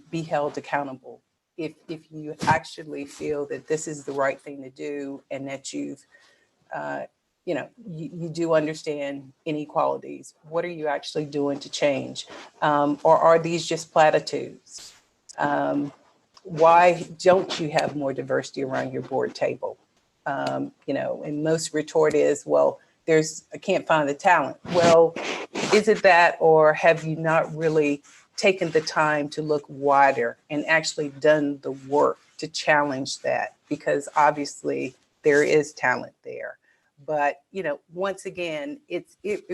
be held accountable? If you actually feel that this is the right thing to do and that you've, you do understand inequalities, what are you actually doing to change? Or are these just platitudes? Why don't you have more diversity around your board table? And most retort is, well, I can't find the talent. Well, is it that, or have you not really taken the time to look wider and actually done the work to challenge that? Because obviously there is talent there. But, once again, it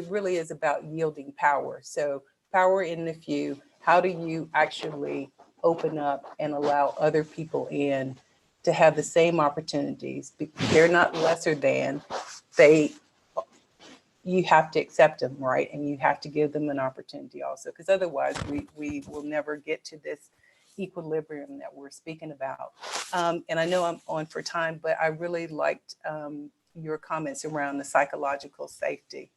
really is about yielding power. So power in the few, how do you actually open up and allow other people in to have the same opportunities? They're not lesser than, you have to accept them, right? And you have to give them an opportunity also, because otherwise we will never get to this equilibrium that we're speaking about. And I know I'm on for time, but I really liked your comments around the psychological safety,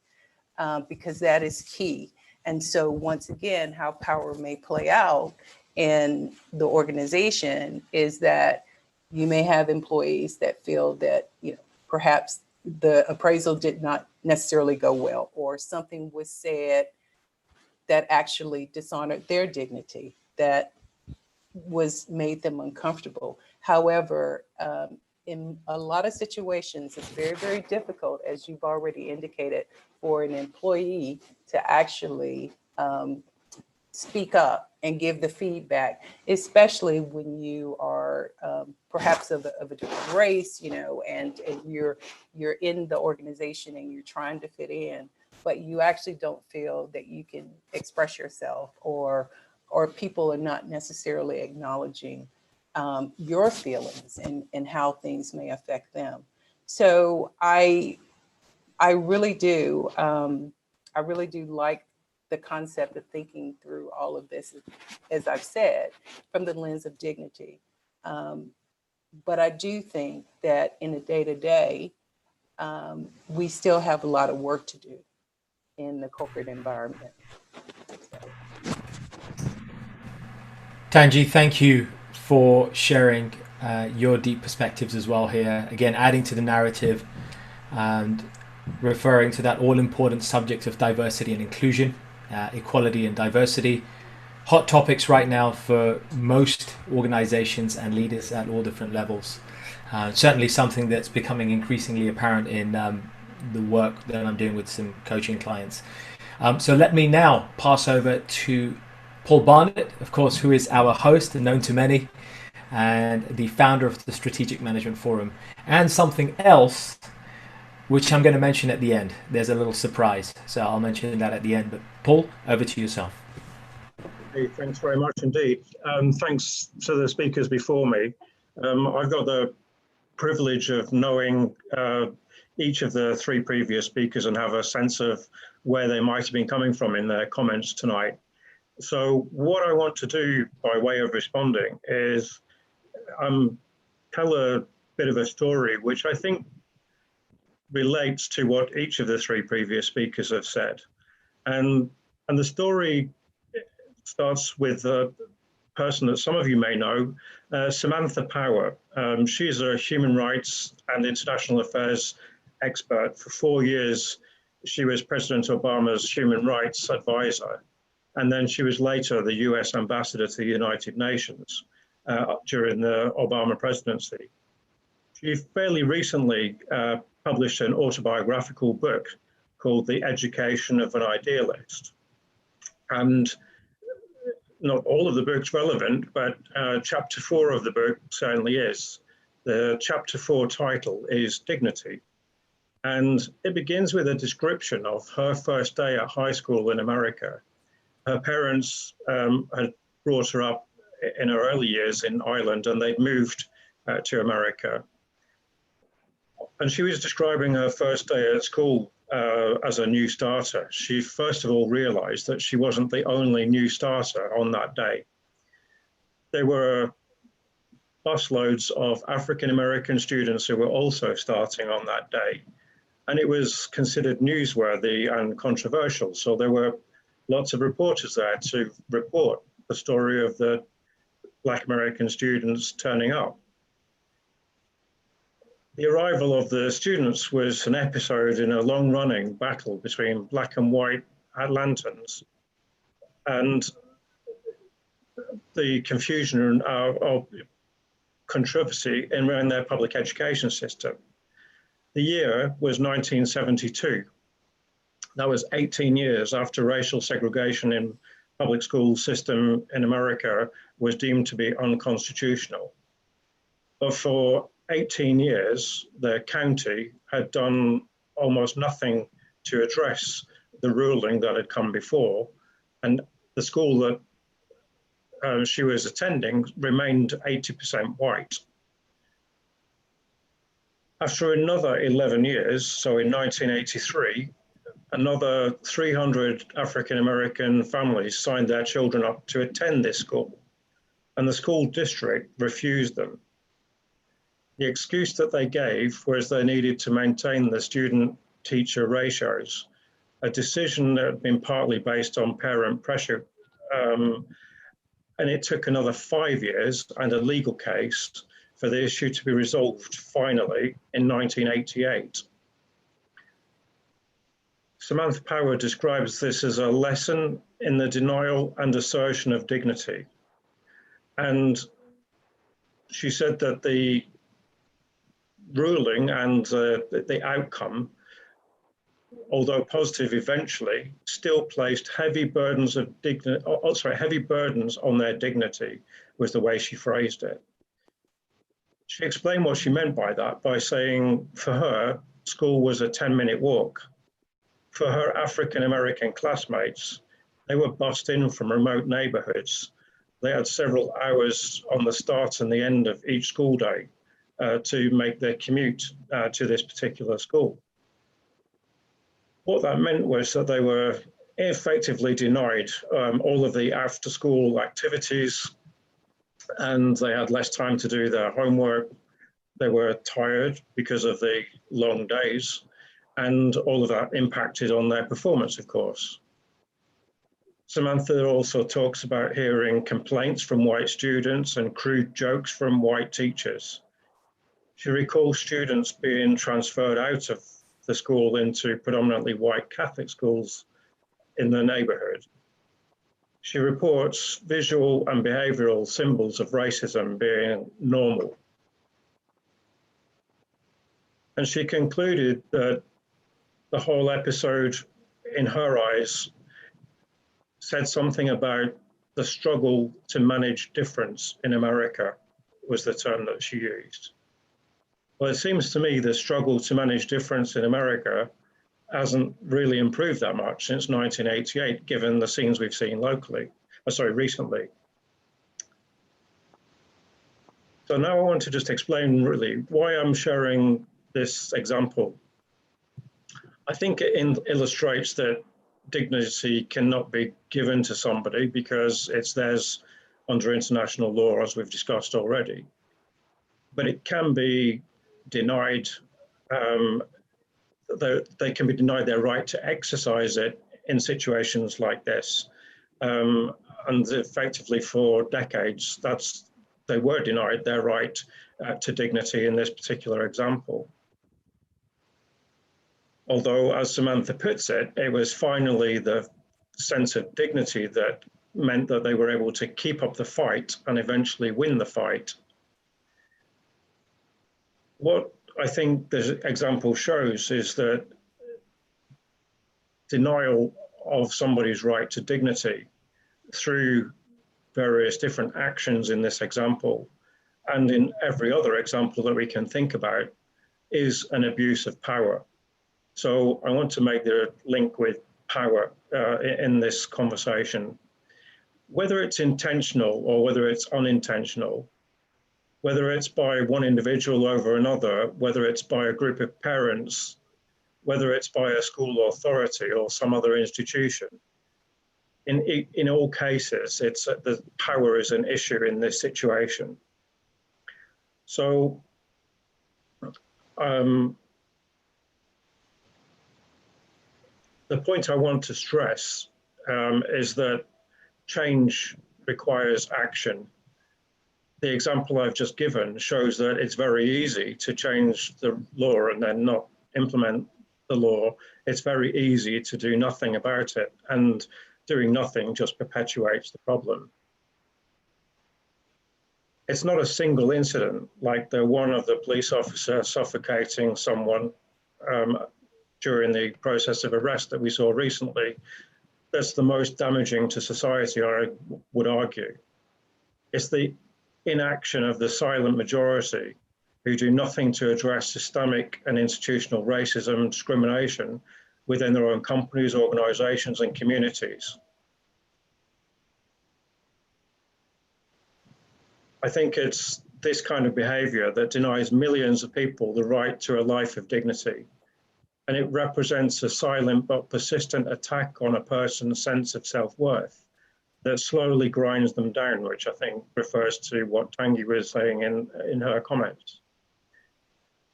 because that is key. And so once again, how power may play out in the organization is that you may have employees that feel that, perhaps the appraisal did not necessarily go well, or something was said that actually dishonored their dignity, that made them uncomfortable. However, in a lot of situations, it's very, very difficult, as you've already indicated, for an employee to actually speak up and give the feedback, especially when you are perhaps of a different race, and you're in the organization and you're trying to fit in, but you actually don't feel that you can express yourself, or people are not necessarily acknowledging your feelings and how things may affect them. So I really do like the concept of thinking through all of this, as I've said, from the lens of dignity. But I do think that in the day-to-day, we still have a lot of work to do in the corporate environment. Tanji, thank you for sharing your deep perspectives as well here. Again, adding to the narrative and referring to that all-important subject of diversity and inclusion, equality and diversity. Hot topics right now for most organizations and leaders at all different levels. Certainly something that's becoming increasingly apparent in the work that I'm doing with some coaching clients. So let me now pass over to Paul Barnett, of course, who is our host and known to many, and the founder of the Strategic Management Forum, and something else which I'm going to mention at the end. There's a little surprise, so I'll mention that at the end. But Paul, over to yourself. Hey, thanks very much indeed. Thanks to the speakers before me. I've got the privilege of knowing each of the three previous speakers and have a sense of where they might have been coming from in their comments tonight. So what I want to do by way of responding is tell a bit of a story which I think relates to what each of the three previous speakers have said. And the story starts with a person that some of you may know, Samantha Power. She's a human rights and international affairs expert. For 4 years, she was President Obama's human rights advisor. And then she was later the US ambassador to the United Nations during the Obama presidency. She fairly recently published an autobiographical book called The Education of an Idealist. And not all of the book's relevant, but chapter 4 of the book certainly is. The chapter 4 title is Dignity. And it begins with a description of her first day at high school in America. Her parents had brought her up in her early years in Ireland, and they'd moved to America. And she was describing her first day at school as a new starter. She first of all realized that she wasn't the only new starter on that day. There were busloads of African-American students who were also starting on that day. And it was considered newsworthy and controversial. So there were lots of reporters there to report the story of the Black American students turning up. The arrival of the students was an episode in a long-running battle between black and white Atlantans, and the confusion of controversy around their public education system. The year was 1972. That was 18 years after racial segregation in public school system in America was deemed to be unconstitutional. But for 18 years, the county had done almost nothing to address the ruling that had come before, and the school that she was attending remained 80% white. After another 11 years, so in 1983, another 300 African-American families signed their children up to attend this school, and the school district refused them. The excuse that they gave was they needed to maintain the student-teacher ratios, a decision that had been partly based on parent pressure. And it took another 5 years and a legal case for the issue to be resolved finally in 1988. Samantha Power describes this as a lesson in the denial and assertion of dignity. And she said that the ruling and the outcome, although positive eventually, still placed heavy burdens of heavy burdens on their dignity, was the way she phrased it. She explained what she meant by that by saying, for her, school was a 10-minute walk. For her African-American classmates, they were bussed in from remote neighborhoods. They had several hours on the start and the end of each school day to make their commute to this particular school. What that meant was that they were effectively denied all of the after-school activities, and they had less time to do their homework. They were tired because of the long days, and all of that impacted on their performance, of course. Samantha also talks about hearing complaints from white students and crude jokes from white teachers. She recalls students being transferred out of the school into predominantly white Catholic schools in the neighborhood. She reports visual and behavioral symbols of racism being normal. And she concluded that the whole episode, in her eyes, said something about the struggle to manage difference in America, was the term that she used. Well, it seems to me the struggle to manage difference in America hasn't really improved that much since 1988, given the scenes we've seen recently. So now I want to just explain really why I'm sharing this example. I think it illustrates that dignity cannot be given to somebody because it's theirs under international law, as we've discussed already. But it can be denied, they can be denied their right to exercise it in situations like this. And effectively for decades, they were denied their right to dignity in this particular example. Although, as Samantha puts it, it was finally the sense of dignity that meant that they were able to keep up the fight and eventually win the fight. What I think this example shows is that denial of somebody's right to dignity through various different actions in this example and in every other example that we can think about is an abuse of power. So I want to make the link with power in this conversation. Whether it's intentional or whether it's unintentional, whether it's by one individual over another, whether it's by a group of parents, whether it's by a school authority or some other institution, in all cases, the power is an issue in this situation. So the point I want to stress is that change requires action. The example I've just given shows that it's very easy to change the law and then not implement the law. It's very easy to do nothing about it, and doing nothing just perpetuates the problem. It's not a single incident like the one of the police officer suffocating someone during the process of arrest that we saw recently. That's the most damaging to society, I would argue. It's the inaction of the silent majority who do nothing to address systemic and institutional racism and discrimination within their own companies, organizations, and communities. I think it's this kind of behavior that denies millions of people the right to a life of dignity. And it represents a silent but persistent attack on a person's sense of self-worth that slowly grinds them down, which I think refers to what Tangi was saying in her comments.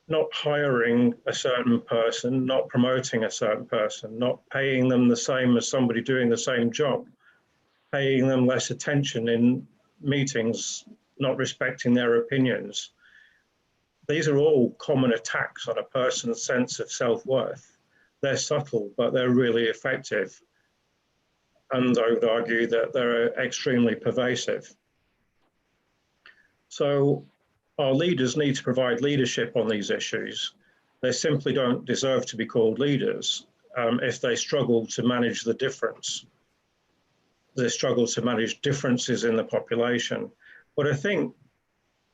Not hiring a certain person, not promoting a certain person, not paying them the same as somebody doing the same job, paying them less attention in meetings, not respecting their opinions. These are all common attacks on a person's sense of self-worth. They're subtle, but they're really effective. And I would argue that they're extremely pervasive. So our leaders need to provide leadership on these issues. They simply don't deserve to be called leaders if they struggle to manage the difference. They struggle to manage differences in the population. But I think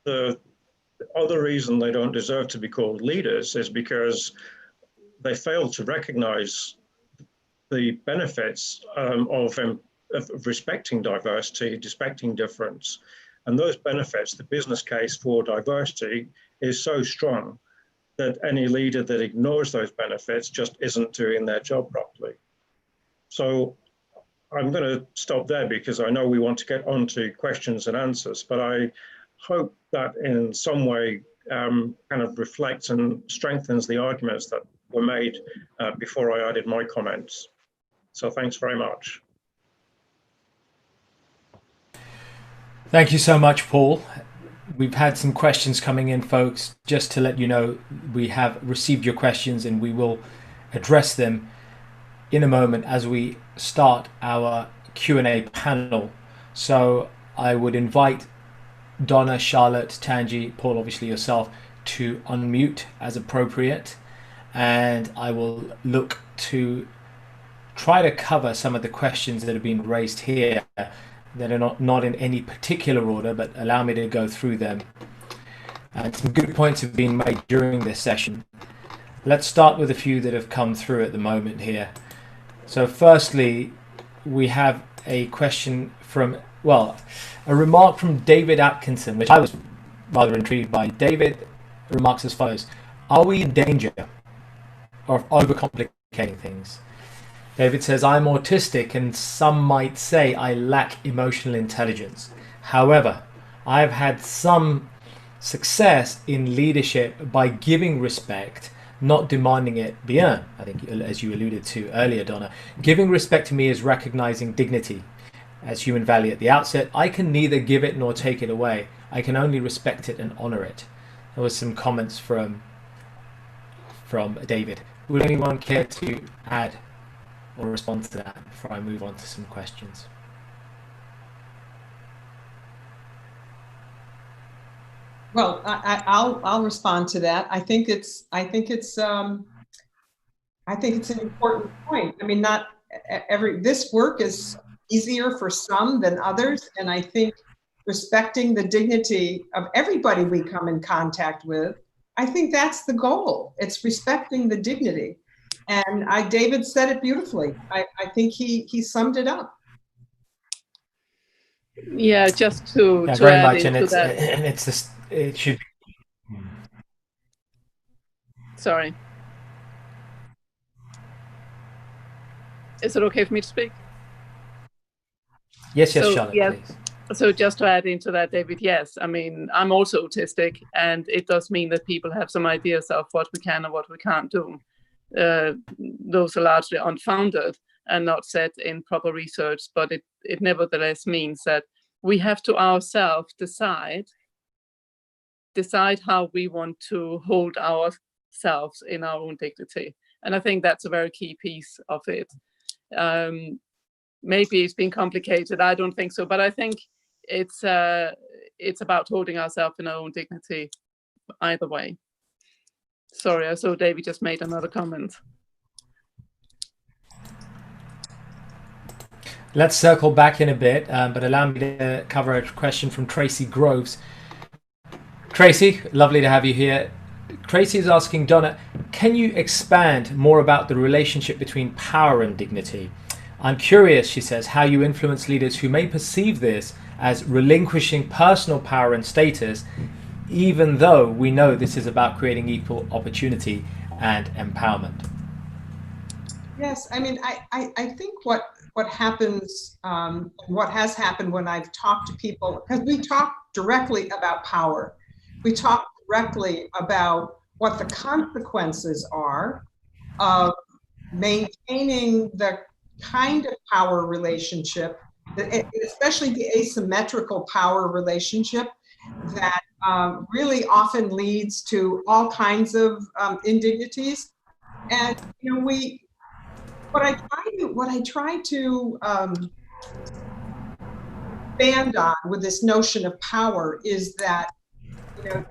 the other reason they don't deserve to be called leaders is because they fail to recognize the benefits of respecting diversity, respecting difference. And those benefits, the business case for diversity is so strong that any leader that ignores those benefits just isn't doing their job properly. So I'm going to stop there because I know we want to get on to questions and answers, but I hope that in some way kind of reflects and strengthens the arguments that were made before I added my comments. So thanks very much. Thank you so much, Paul. We've had some questions coming in, folks. Just to let you know, we have received your questions and we will address them in a moment as we start our Q&A panel. So I would invite Donna, Charlotte, Tangi, Paul, obviously yourself, to unmute as appropriate. And I will look to try to cover some of the questions that have been raised here that are not in any particular order, but allow me to go through them. And some good points have been made during this session. Let's start with a few that have come through at the moment here. So firstly, we have a question from, well, a remark from David Atkinson, which I was rather intrigued by. David remarks as follows: are we in danger of overcomplicating things? David says, I'm autistic and some might say I lack emotional intelligence. However, I've had some success in leadership by giving respect, not demanding it be earned. I think, as you alluded to earlier, Donna, giving respect to me is recognizing dignity as human value at the outset. I can neither give it nor take it away. I can only respect it and honor it. There was some comments from David. Would anyone care to add or respond to that before I move on to some questions? Well, I'll respond to that. I think it's an important point. I mean, not this work is easier for some than others, and I think respecting the dignity of everybody we come in contact with, I think that's the goal. It's respecting the dignity. And David said it beautifully. I think he summed it up. Yeah, just to very add much, into that. And it's just, it should be. Sorry. Is it okay for me to speak? Yes, Charlotte, please. So just to add into that, David, yes, I mean, I'm also autistic, and it does mean that people have some ideas of what we can and what we can't do. Those are largely unfounded and not set in proper research, but it nevertheless means that we have to ourselves decide how we want to hold ourselves in our own dignity. And I think that's a very key piece of it. Maybe it's been complicated. I don't think so, but I think it's about holding ourselves in our own dignity either way. Sorry, I saw David just made another comment. Let's circle back in a bit, but allow me to cover a question from Tracy Groves. Tracy, lovely to have you here. Tracy is asking, Donna, can you expand more about the relationship between power and dignity? I'm curious, she says, how you influence leaders who may perceive this as relinquishing personal power and status, even though we know this is about creating equal opportunity and empowerment. Yes, I mean, I think what happens, what has happened when I've talked to people, because we talk directly about power. We talk directly about what the consequences are of maintaining the kind of power relationship, especially the asymmetrical power relationship that really often leads to all kinds of indignities. And you know, what I try to expand on with this notion of power is that, you know,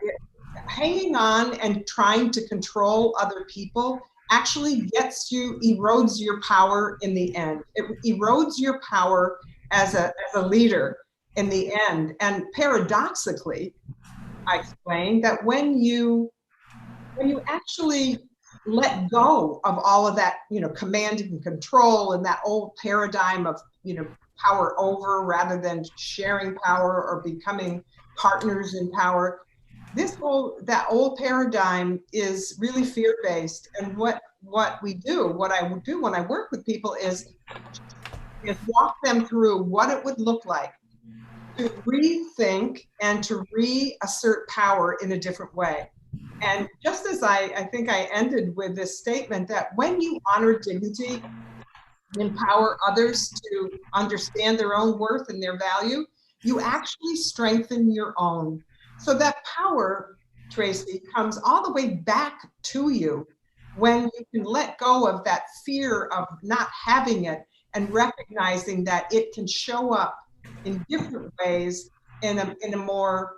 hanging on and trying to control other people actually erodes your power in the end. It erodes your power as a leader in the end. And paradoxically, I explained that when you actually let go of all of that, you know, command and control and that old paradigm of, you know, power over rather than sharing power or becoming partners in power, that old paradigm is really fear-based. And what I would do when I work with people is walk them through what it would look like to rethink and to reassert power in a different way. And just as I think I ended with this statement that when you honor dignity, empower others to understand their own worth and their value, you actually strengthen your own. So that power, Tracy, comes all the way back to you when you can let go of that fear of not having it and recognizing that it can show up in different ways in a more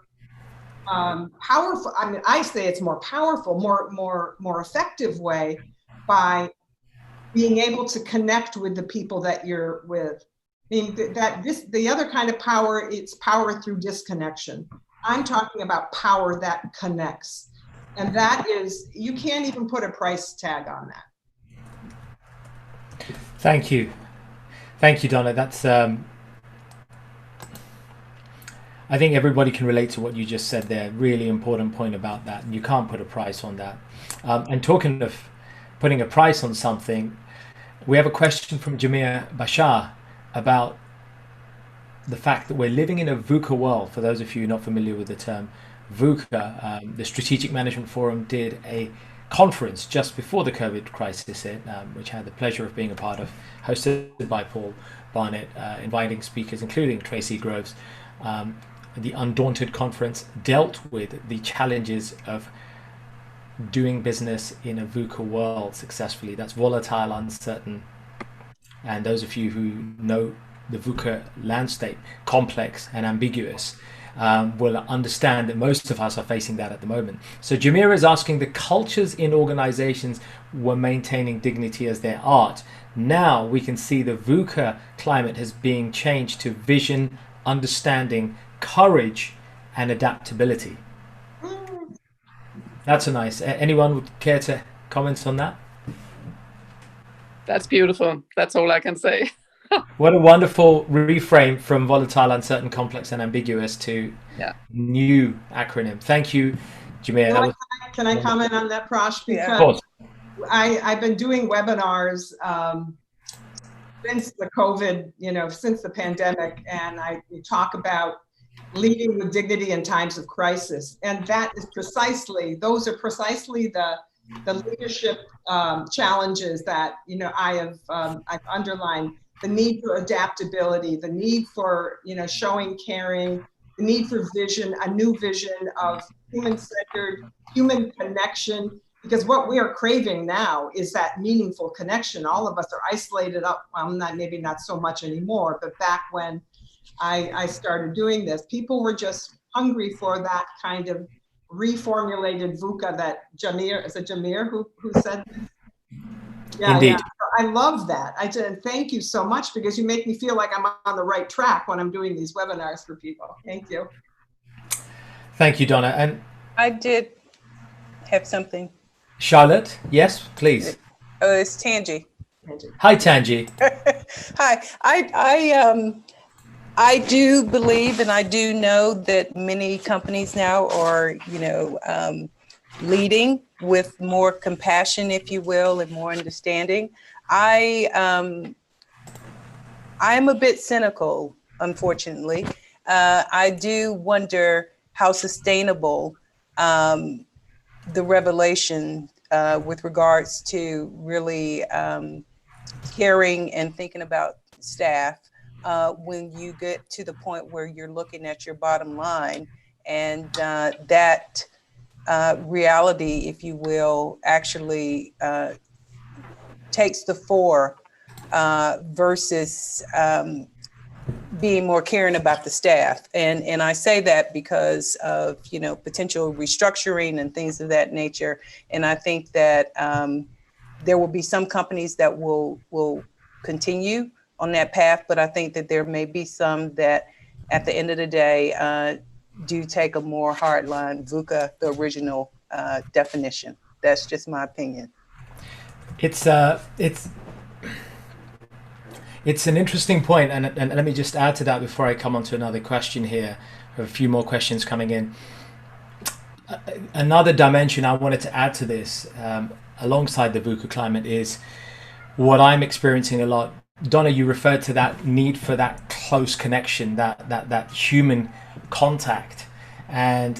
powerful, I mean, I say it's more powerful, more effective way by being able to connect with the people that you're with. I mean, the other kind of power, it's power through disconnection. I'm talking about power that connects. And that is, you can't even put a price tag on that. Thank you. Thank you, Donna. That's, I think everybody can relate to what you just said there. Really important point about that. And you can't put a price on that. And talking of putting a price on something, we have a question from Jamir Bashar about the fact that we're living in a VUCA world. For those of you not familiar with the term VUCA, the Strategic Management Forum did a conference just before the COVID crisis hit, which I had the pleasure of being a part of, hosted by Paul Barnett, inviting speakers, including Tracy Groves. The Undaunted Conference dealt with the challenges of doing business in a VUCA world successfully. That's volatile, uncertain, and those of you who know the VUCA landscape, complex and ambiguous, will understand that most of us are facing that at the moment. So Jamira is asking, the cultures in organizations were maintaining dignity as their art. Now we can see the VUCA climate has been changed to vision, understanding, courage, and adaptability. That's a nice. Anyone would care to comment on that? That's beautiful. That's all I can say. What a wonderful reframe from volatile, uncertain, complex, and ambiguous to new acronym. Thank you, Jamir. Can I comment on that, Prash? Because of course. I've been doing webinars since the COVID, since the pandemic, and we talk about leading with dignity in times of crisis. And those are precisely the leadership challenges that, I've underlined. The need for adaptability, the need for, showing caring, the need for vision, a new vision of human-centered, human connection, because what we are craving now is that meaningful connection. All of us are isolated up, well, maybe not so much anymore, but back when I started doing this, people were just hungry for that kind of reformulated VUCA that Jamir, is it Jamir who said this? Yeah, indeed. Yeah. I love that. Thank you so much, because you make me feel like I'm on the right track when I'm doing these webinars for people. Thank you. Thank you, Donna. And I did have something. Charlotte, yes, please. It's Tangi. Hi, Tangi. Hi. I do believe, and I do know that many companies now are, leading with more compassion, if you will, and more understanding. I am a bit cynical, unfortunately. I do wonder how sustainable the revelation with regards to really caring and thinking about staff when you get to the point where you're looking at your bottom line, and that reality, if you will, actually takes the fore versus being more caring about the staff. And I say that because of, potential restructuring and things of that nature. And I think that there will be some companies that will continue on that path, but I think that there may be some that at the end of the day do take a more hardline VUCA, the original definition. That's just my opinion. It's an interesting point, and let me just add to that before I come on to another question here. I have a few more questions coming in. Another dimension I wanted to add to this, alongside the VUCA climate, is what I'm experiencing a lot. Donna, you referred to that need for that close connection, that human contact. And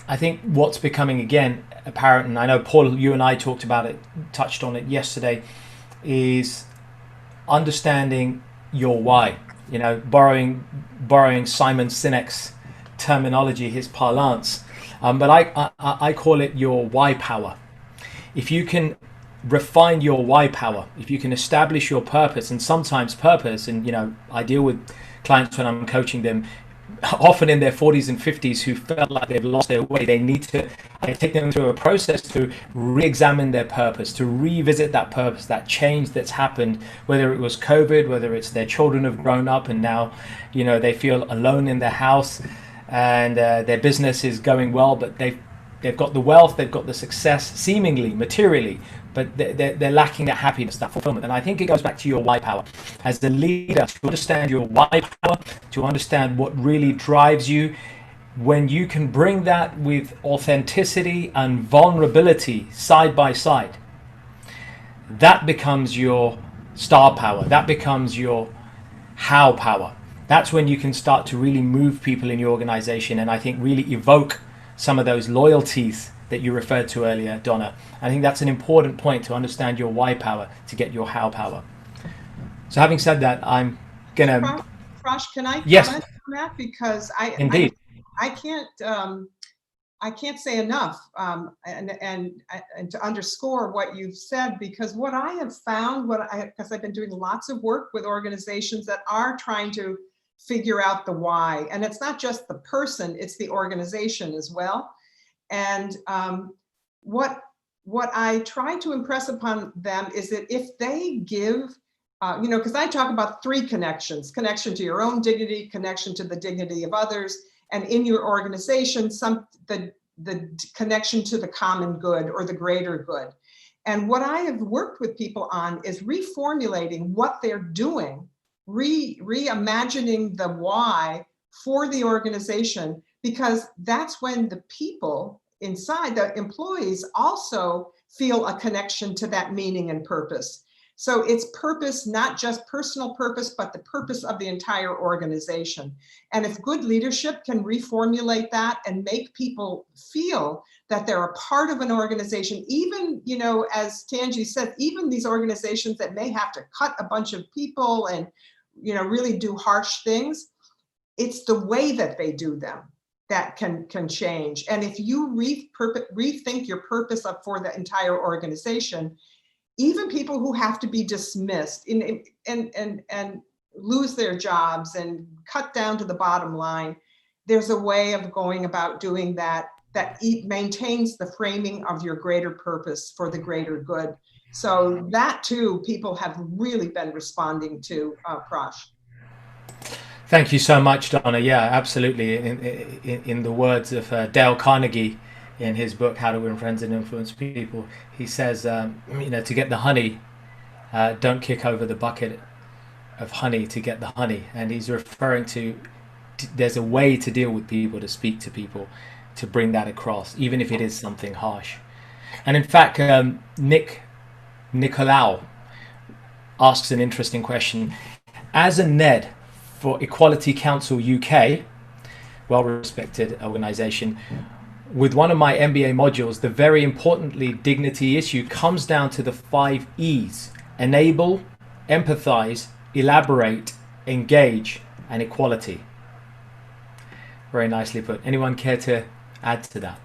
I think what's becoming, again, apparent, and I know, Paul, you and I talked about it, touched on it yesterday, is understanding your why. Borrowing Simon Sinek's terminology, his parlance, but I call it your why power. If you can refine your why power, if you can establish your purpose, and sometimes purpose, and I deal with clients when I'm coaching them, often in their 40s and 50s, who felt like they've lost their way. I take them through a process to re-examine their purpose, to revisit that purpose, that change that's happened, whether it was COVID, whether it's their children have grown up and now, they feel alone in their house, and their business is going well, but they've got the wealth, they've got the success, seemingly materially, but they're lacking that happiness, that fulfillment. And I think it goes back to your why power. As the leader, to understand your why power, to understand what really drives you, when you can bring that with authenticity and vulnerability side by side, that becomes your star power. That becomes your how power. That's when you can start to really move people in your organization, and I think really evoke some of those loyalties that you referred to earlier, Donna. I think that's an important point, to understand your why power to get your how power. So having said that, I'm gonna... Prash, can I Yes, comment on that? Because indeed. I can't say enough, and to underscore what you've said, because what I have found, because I've been doing lots of work with organizations that are trying to figure out the why, and it's not just the person, it's the organization as well. And what I try to impress upon them is that if they give, because I talk about 3 connections: connection to your own dignity, connection to the dignity of others, and in your organization, the connection to the common good or the greater good. And what I have worked with people on is reformulating what they're doing, reimagining the why for the organization, because that's when the people inside, the employees, also feel a connection to that meaning and purpose. So it's purpose, not just personal purpose, but the purpose of the entire organization. And if good leadership can reformulate that and make people feel that they're a part of an organization, even, as Tanji said, even these organizations that may have to cut a bunch of people and, really do harsh things, it's the way that they do them that can change. And if you rethink your purpose for the entire organization, even people who have to be dismissed and lose their jobs and cut down to the bottom line, there's a way of going about doing that maintains the framing of your greater purpose for the greater good. So that too, people have really been responding to, Prash. Thank you so much, Donna. Yeah, absolutely. In the words of Dale Carnegie, in his book How to Win Friends and Influence People, he says, to get the honey, don't kick over the bucket of honey to get the honey. And he's referring to, there's a way to deal with people, to speak to people, to bring that across, even if it is something harsh. And in fact, Nicolau asks an interesting question. As a NED for Equality Council UK, well-respected organization, with one of my MBA modules, the very importantly dignity issue comes down to the 5 E's: enable, empathize, elaborate, engage, and equality. Very nicely put. Anyone care to add to that?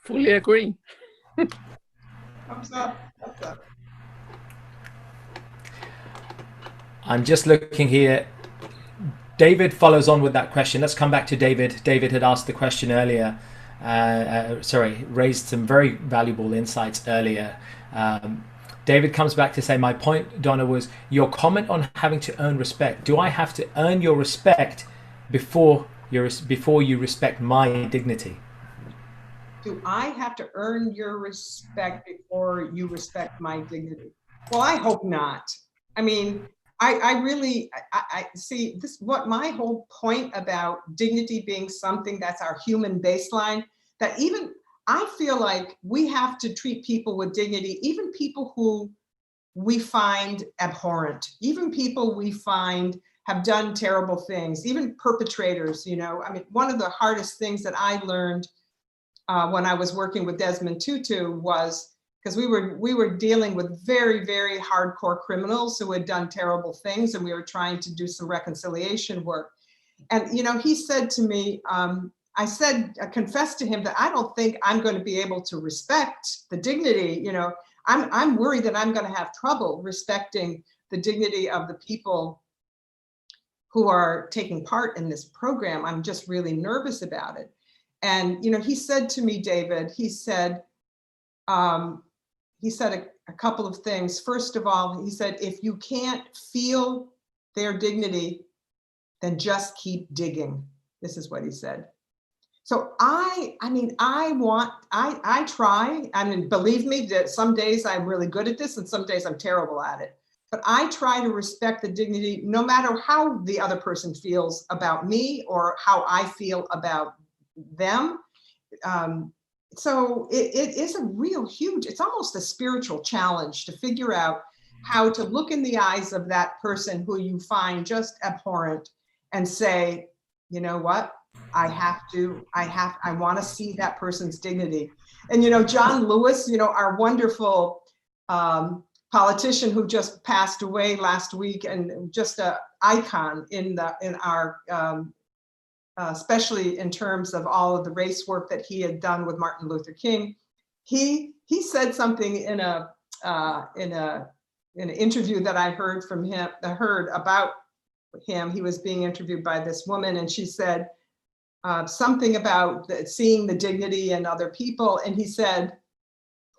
Fully agree. Thumbs up. Thumbs up. I'm just looking here. David follows on with that question. Let's come back to David. David had asked the question earlier. Raised some very valuable insights earlier. David comes back to say, my point, Donna, was your comment on having to earn respect. Do I have to earn your respect before you respect my dignity? Do I have to earn your respect before you respect my dignity? Well, I hope not. I mean, I really see this, what my whole point about dignity being something that's our human baseline, that even I feel like we have to treat people with dignity, even people who we find abhorrent, even people we find have done terrible things, even perpetrators, I mean, one of the hardest things that I learned when I was working with Desmond Tutu was, because we were dealing with very, very hardcore criminals who had done terrible things, and we were trying to do some reconciliation work. And he said to me, I confessed to him that I don't think I'm going to be able to respect the dignity. I'm worried that I'm going to have trouble respecting the dignity of the people who are taking part in this program. I'm just really nervous about it. And he said to me, David, he said a couple of things. First of all, he said, if you can't feel their dignity, then just keep digging. This is what he said. So I try. I mean, believe me, that some days I'm really good at this and some days I'm terrible at it. but I try to respect the dignity, no matter how the other person feels about me or how I feel about them. So it is a real huge, it's almost a spiritual challenge to figure out how to look in the eyes of that person who you find just abhorrent and say, you know what, I want to see that person's dignity. And, John Lewis, our wonderful politician who just passed away last week, and just an icon in our especially in terms of all of the race work that he had done with Martin Luther King. He said something in an interview that I heard from him, about him. He was being interviewed by this woman, and she said something about seeing the dignity in other people. And he said,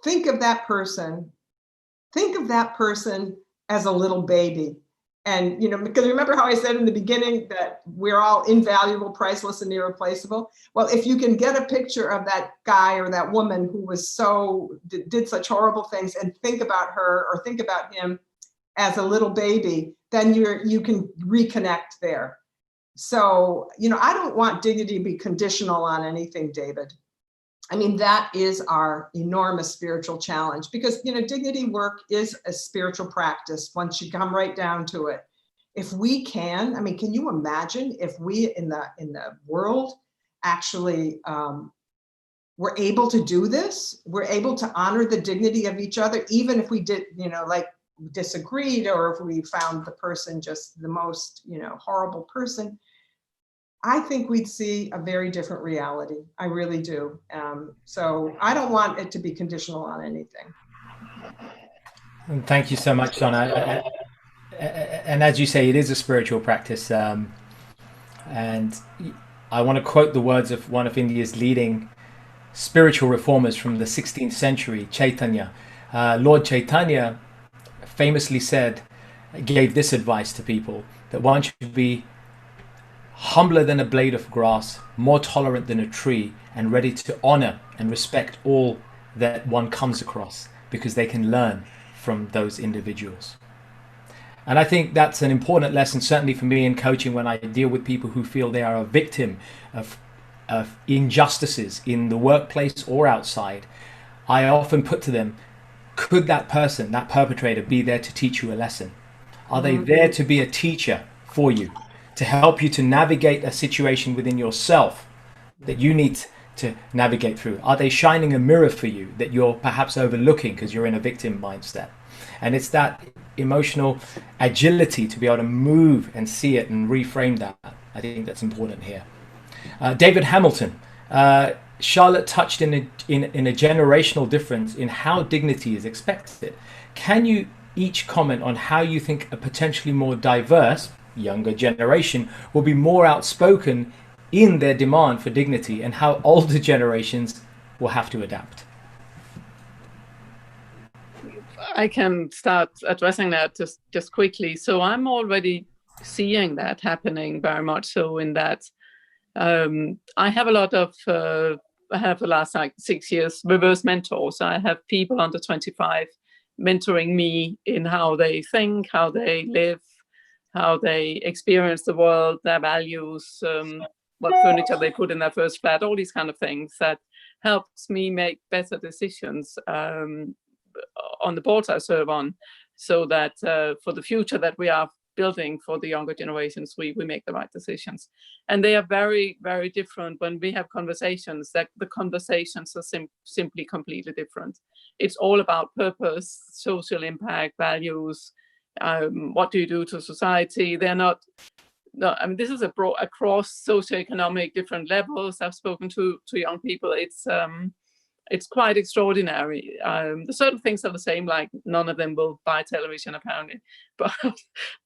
think of that person as a little baby. And, because remember how I said in the beginning that we're all invaluable, priceless, and irreplaceable? Well, if you can get a picture of that guy or that woman who was did such horrible things, and think about her or think about him as a little baby, then you can reconnect there. So, I don't want dignity to be conditional on anything, David. I mean, that is our enormous spiritual challenge, because, dignity work is a spiritual practice once you come right down to it. If we can you imagine if we in the world actually were able to do this, we're able to honor the dignity of each other, even if we did, disagreed, or if we found the person just the most, horrible person, I think we'd see a very different reality. I really do. So I don't want it to be conditional on anything. And thank you so much, Donna. And as you say, it is a spiritual practice. And I want to quote the words of one of India's leading spiritual reformers from the 16th century, Chaitanya. Lord Chaitanya famously gave this advice to people, that one should be humbler than a blade of grass, more tolerant than a tree, and ready to honor and respect all that one comes across, because they can learn from those individuals. And I think that's an important lesson, certainly for me in coaching, when I deal with people who feel they are a victim of injustices in the workplace or outside. I often put to them, could that person, that perpetrator, be there to teach you a lesson? Are they there to be a teacher for you, to help you to navigate a situation within yourself that you need to navigate through? Are they shining a mirror for you that you're perhaps overlooking because you're in a victim mindset? And it's that emotional agility to be able to move and see it and reframe that. I think that's important here. David Hamilton, Charlotte touched in a generational difference in how dignity is expected. Can you each comment on how you think a potentially more diverse younger generation will be more outspoken in their demand for dignity, and how older generations will have to adapt? I can start addressing that just quickly. So I'm already seeing that happening very much so, in that I have a lot of, I have the last 6 years reverse mentors. I have people under 25 mentoring me in how they think, how they live, how they experience the world, their values, what furniture they put in their first flat, all these kind of things that helps me make better decisions on the boards I serve on, so that for the future that we are building for the younger generations, we make the right decisions. And they are very, very different when we have conversations. That the conversations are simply completely different. It's all about purpose, social impact, values. What do you do to society? They're not. No, I mean, this is across socioeconomic different levels. I've spoken to young people. It's quite extraordinary. Certain things are the same, like none of them will buy television apparently,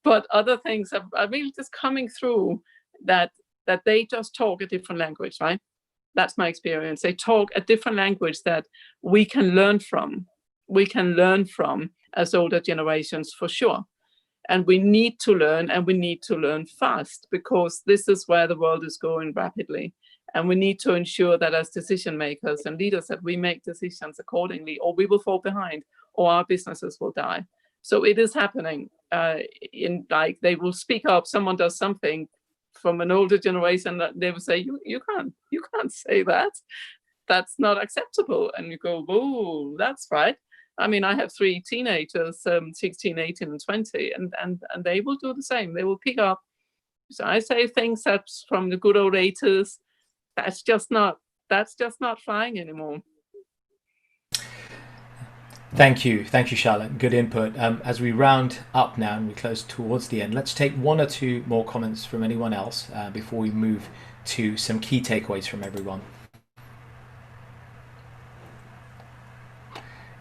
but other things are really just coming through that they just talk a different language, right? That's my experience. They talk a different language that we can learn from. We can learn from as older generations, for sure. And we need to learn, and we need to learn fast, because this is where the world is going rapidly. And we need to ensure that as decision makers and leaders that we make decisions accordingly, or we will fall behind, or our businesses will die. So it is happening. in like they will speak up. Someone does something from an older generation that they will say, you can't say that. That's not acceptable. And you go, oh, that's right. I mean, I have 3 teenagers, 16, 18, and 20, and they will do the same. They will pick up. So I say things that's from the good old 80s. That's just not flying anymore. Thank you, Charlotte. Good input. As we round up now and we close towards the end, let's take 1 or 2 more comments from anyone else before we move to some key takeaways from everyone.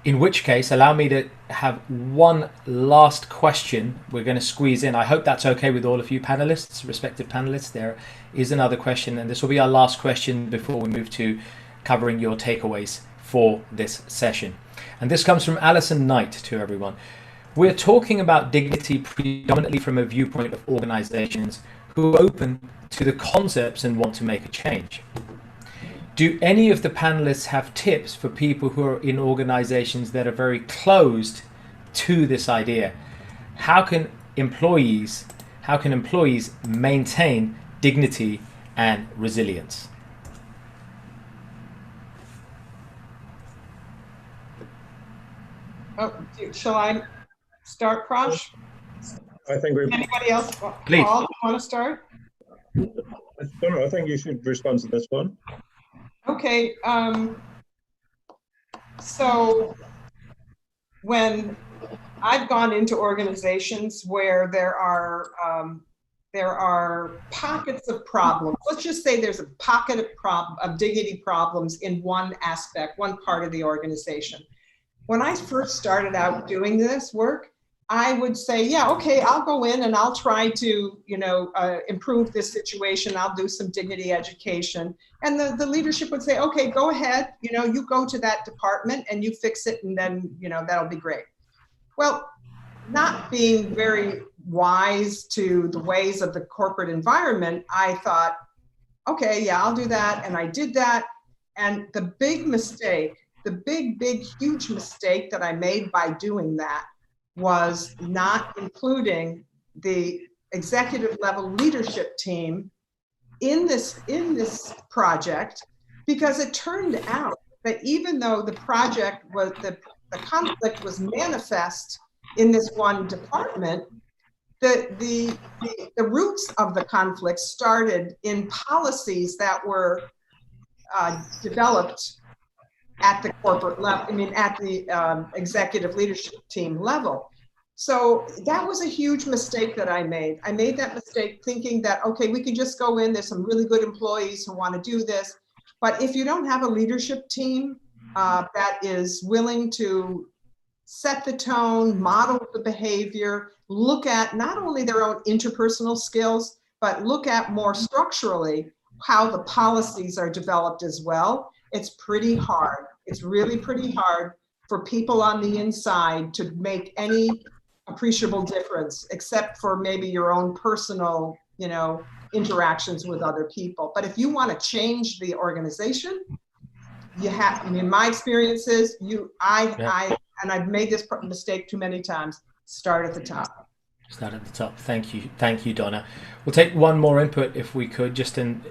In which case, allow me to have one last question we're going to squeeze in. I hope that's okay with all of you panelists, respective panelists. There is another question, and this will be our last question before we move to covering your takeaways for this session. And this comes from Alison Knight to everyone. We're talking about dignity predominantly from a viewpoint of organizations who are open to the concepts and want to make a change. Do any of the panelists have tips for people who are in organizations that are very closed to this idea? How can employees maintain dignity and resilience? Oh, shall I start, Prash? I think Anybody else? Please. Paul, want to start? I think you should respond to this one. Okay. So when I've gone into organizations where there are pockets of problems, let's just say there's a pocket of dignity problems in one aspect, one part of the organization. When I first started out doing this work, I would say, yeah, okay, I'll go in and I'll try to, improve this situation. I'll do some dignity education. And the leadership would say, okay, go ahead, you go to that department and you fix it, and then, that'll be great. Well, not being very wise to the ways of the corporate environment, I thought, okay, yeah, I'll do that. And I did that. And the big mistake, huge mistake that I made by doing that was not including the executive level leadership team in this project, because it turned out that even though the project was the conflict was manifest in this one department, the roots of the conflict started in policies that were developed at the corporate level, at the executive leadership team level. So that was a huge mistake that I made. I made that mistake thinking that, okay, we can just go in, there's some really good employees who want to do this. But if you don't have a leadership team that is willing to set the tone, model the behavior, look at not only their own interpersonal skills, but look at more structurally how the policies are developed as well, it's pretty hard. It's really pretty hard for people on the inside to make any appreciable difference, except for maybe your own personal, interactions with other people. But if you want to change the organization, you have, in my experiences, and I've made this mistake too many times, start at the top. Start at the top. Thank you, Donna. We'll take one more input if we could, just in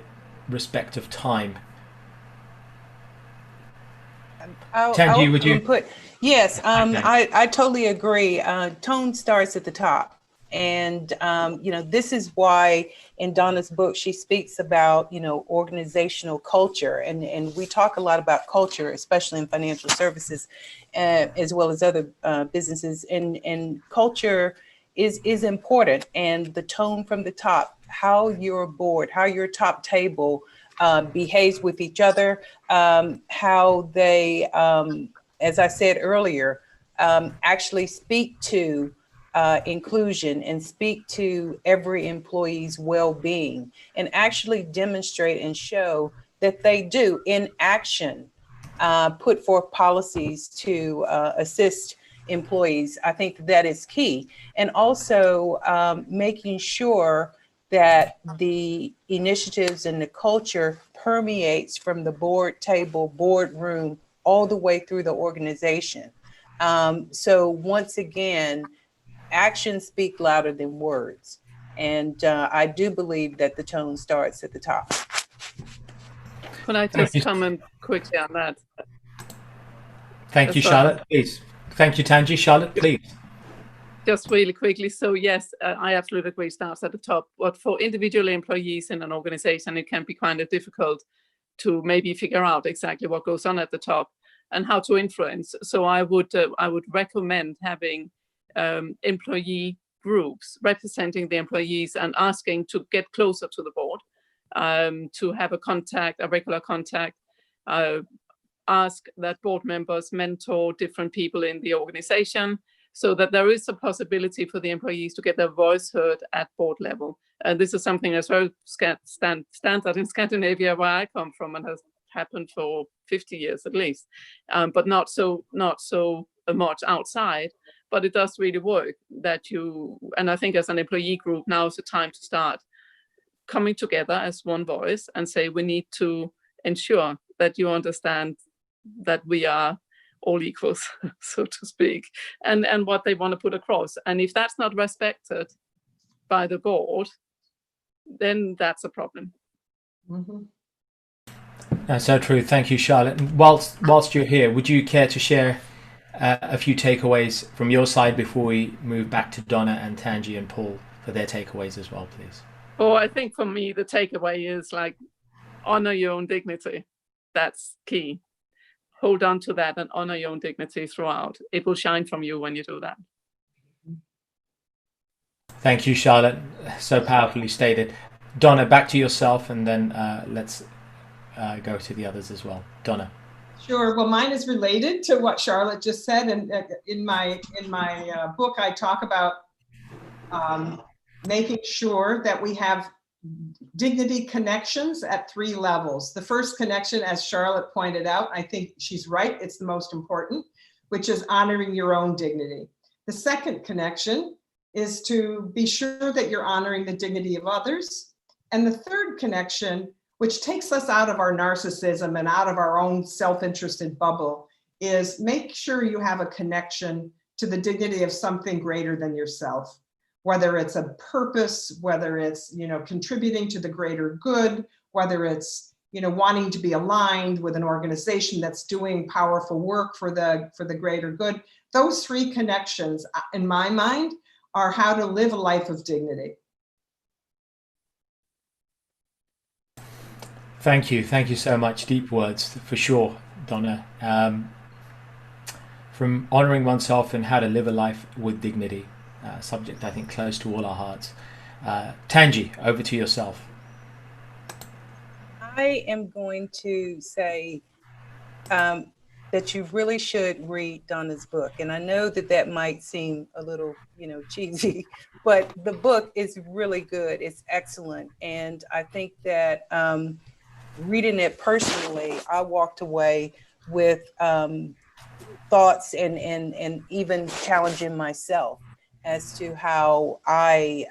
respect of time. Tanji, would you? Input. Yes, Okay. I totally agree. Tone starts at the top. And, this is why in Donna's book, she speaks about, organizational culture. And we talk a lot about culture, especially in financial services, as well as other businesses. And culture is important. And the tone from the top, how your board, how your top table behaves with each other, how they, as I said earlier, actually speak to inclusion and speak to every employee's well-being, and actually demonstrate and show that they do in action put forth policies to assist employees. I think that is key. And also making sure that the initiatives and the culture permeates from the board table, boardroom, all the way through the organization. So once again, actions speak louder than words. And I do believe that the tone starts at the top. Could I just comment quickly on that? Thank you, Charlotte. Please. Thank you, Tanji. Charlotte, please. Just really quickly. So yes, I absolutely agree, starts at the top. But for individual employees in an organization, it can be kind of difficult to maybe figure out exactly what goes on at the top and how to influence. So I would recommend having employee groups representing the employees and asking to get closer to the board, to have a regular contact, ask that board members mentor different people in the organization, so that there is a possibility for the employees to get their voice heard at board level. And this is something that's very standard in Scandinavia, where I come from, and has happened for 50 years at least, but not so much outside. But it does really work and I think as an employee group, now is the time to start coming together as one voice and say, we need to ensure that you understand that we are all equals, so to speak, and what they want to put across. And if that's not respected by the board, then that's a problem. Mm-hmm. That's so true. Thank you, Charlotte. And whilst you're here, would you care to share a few takeaways from your side before we move back to Donna and Tanji and Paul for their takeaways as well, please? Oh, I think for me, the takeaway is honor your own dignity. That's key. Hold on to that and honor your own dignity throughout. It will shine from you when you do that. Thank you, Charlotte. So powerfully stated. Donna, back to yourself, and then let's go to the others as well. Donna. Sure. Well, mine is related to what Charlotte just said, and in my book, I talk about making sure that we have dignity connections at 3 levels. The first connection, as Charlotte pointed out, I think she's right, it's the most important, which is honoring your own dignity. The second connection is to be sure that you're honoring the dignity of others. And the third connection, which takes us out of our narcissism and out of our own self-interested bubble, is make sure you have a connection to the dignity of something greater than yourself. Whether it's a purpose, whether it's, contributing to the greater good, whether it's, wanting to be aligned with an organization that's doing powerful work for the greater good. Those 3 connections, in my mind, are how to live a life of dignity. Thank you. Thank you so much. Deep words for sure, Donna. From honoring oneself and how to live a life with dignity. Subject, I think, close to all our hearts. Tanji, over to yourself. I am going to say that you really should read Donna's book. And I know that might seem a little, cheesy, but the book is really good. It's excellent. And I think that reading it personally, I walked away with thoughts and even challenging myself as to how I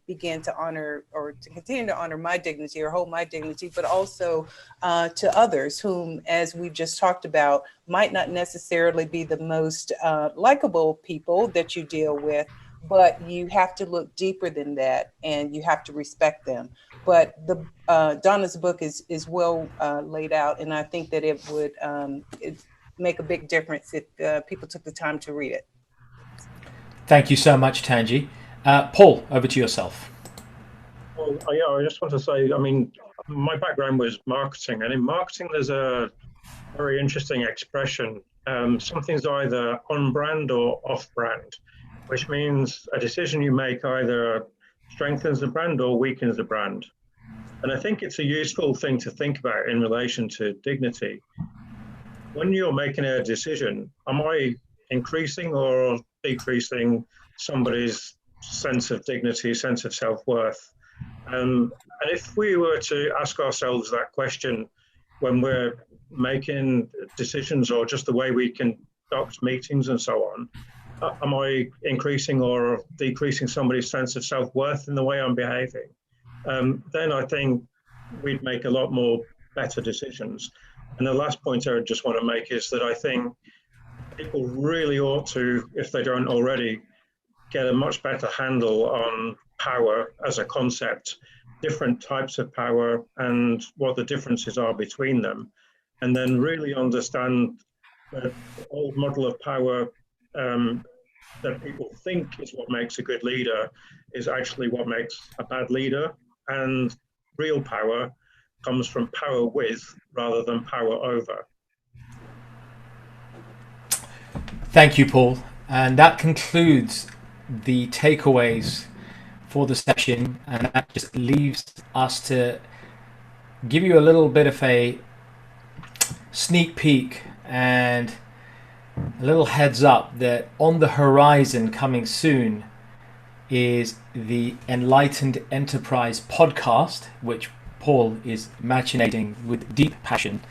began to honor or to continue to honor my dignity or hold my dignity, but also to others whom, as we just talked about, might not necessarily be the most likable people that you deal with, but you have to look deeper than that and you have to respect them. But the Donna's book is well laid out, and I think that it would make a big difference if people took the time to read it. Thank you so much, Tanji. Paul, over to yourself. Well, yeah, I just want to say, my background was marketing, and in marketing, there's a very interesting expression. Something's either on brand or off brand, which means a decision you make either strengthens the brand or weakens the brand. And I think it's a useful thing to think about in relation to dignity. When you're making a decision, am I increasing or decreasing somebody's sense of dignity, sense of self-worth? And if we were to ask ourselves that question when we're making decisions or just the way we conduct meetings and so on, am I increasing or decreasing somebody's sense of self-worth in the way I'm behaving? Then I think we'd make a lot more better decisions. And the last point I just want to make is that I think people really ought to, if they don't already, get a much better handle on power as a concept, different types of power and what the differences are between them, and then really understand that the old model of power that people think is what makes a good leader is actually what makes a bad leader, and real power comes from power with rather than power over. Thank you, Paul. And that concludes the takeaways for the session. And that just leaves us to give you a little bit of a sneak peek and a little heads up that on the horizon coming soon is the Enlightened Enterprise podcast, which Paul is machinating with deep passion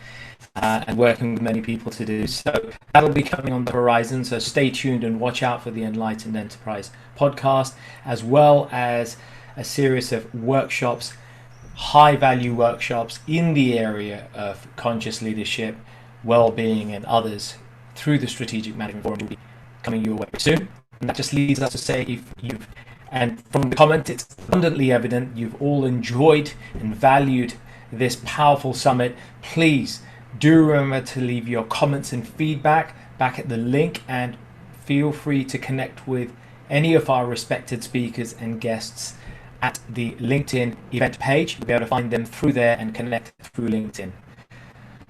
and working with many people to do. So that'll be coming on the horizon. So stay tuned and watch out for the Enlightened Enterprise podcast, as well as a series of workshops, high value workshops in the area of conscious leadership, well-being, and others through the Strategic Management Forum will be coming your way soon. And that just leads us to say, if you've, and from the comment, it's abundantly evident you've all enjoyed and valued this powerful summit. Please do remember to leave your comments and feedback back at the link, and feel free to connect with any of our respected speakers and guests at the LinkedIn event page. You'll be able to find them through there and connect through LinkedIn.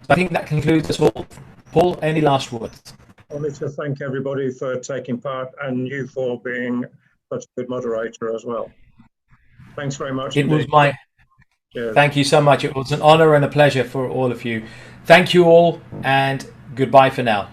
So I think that concludes us all. Paul, any last words? I wanted to thank everybody for taking part and you for being such a good moderator as well. Thanks very much. It was my... Cheers. Thank you so much. It was an honor and a pleasure for all of you. Thank you all, and goodbye for now.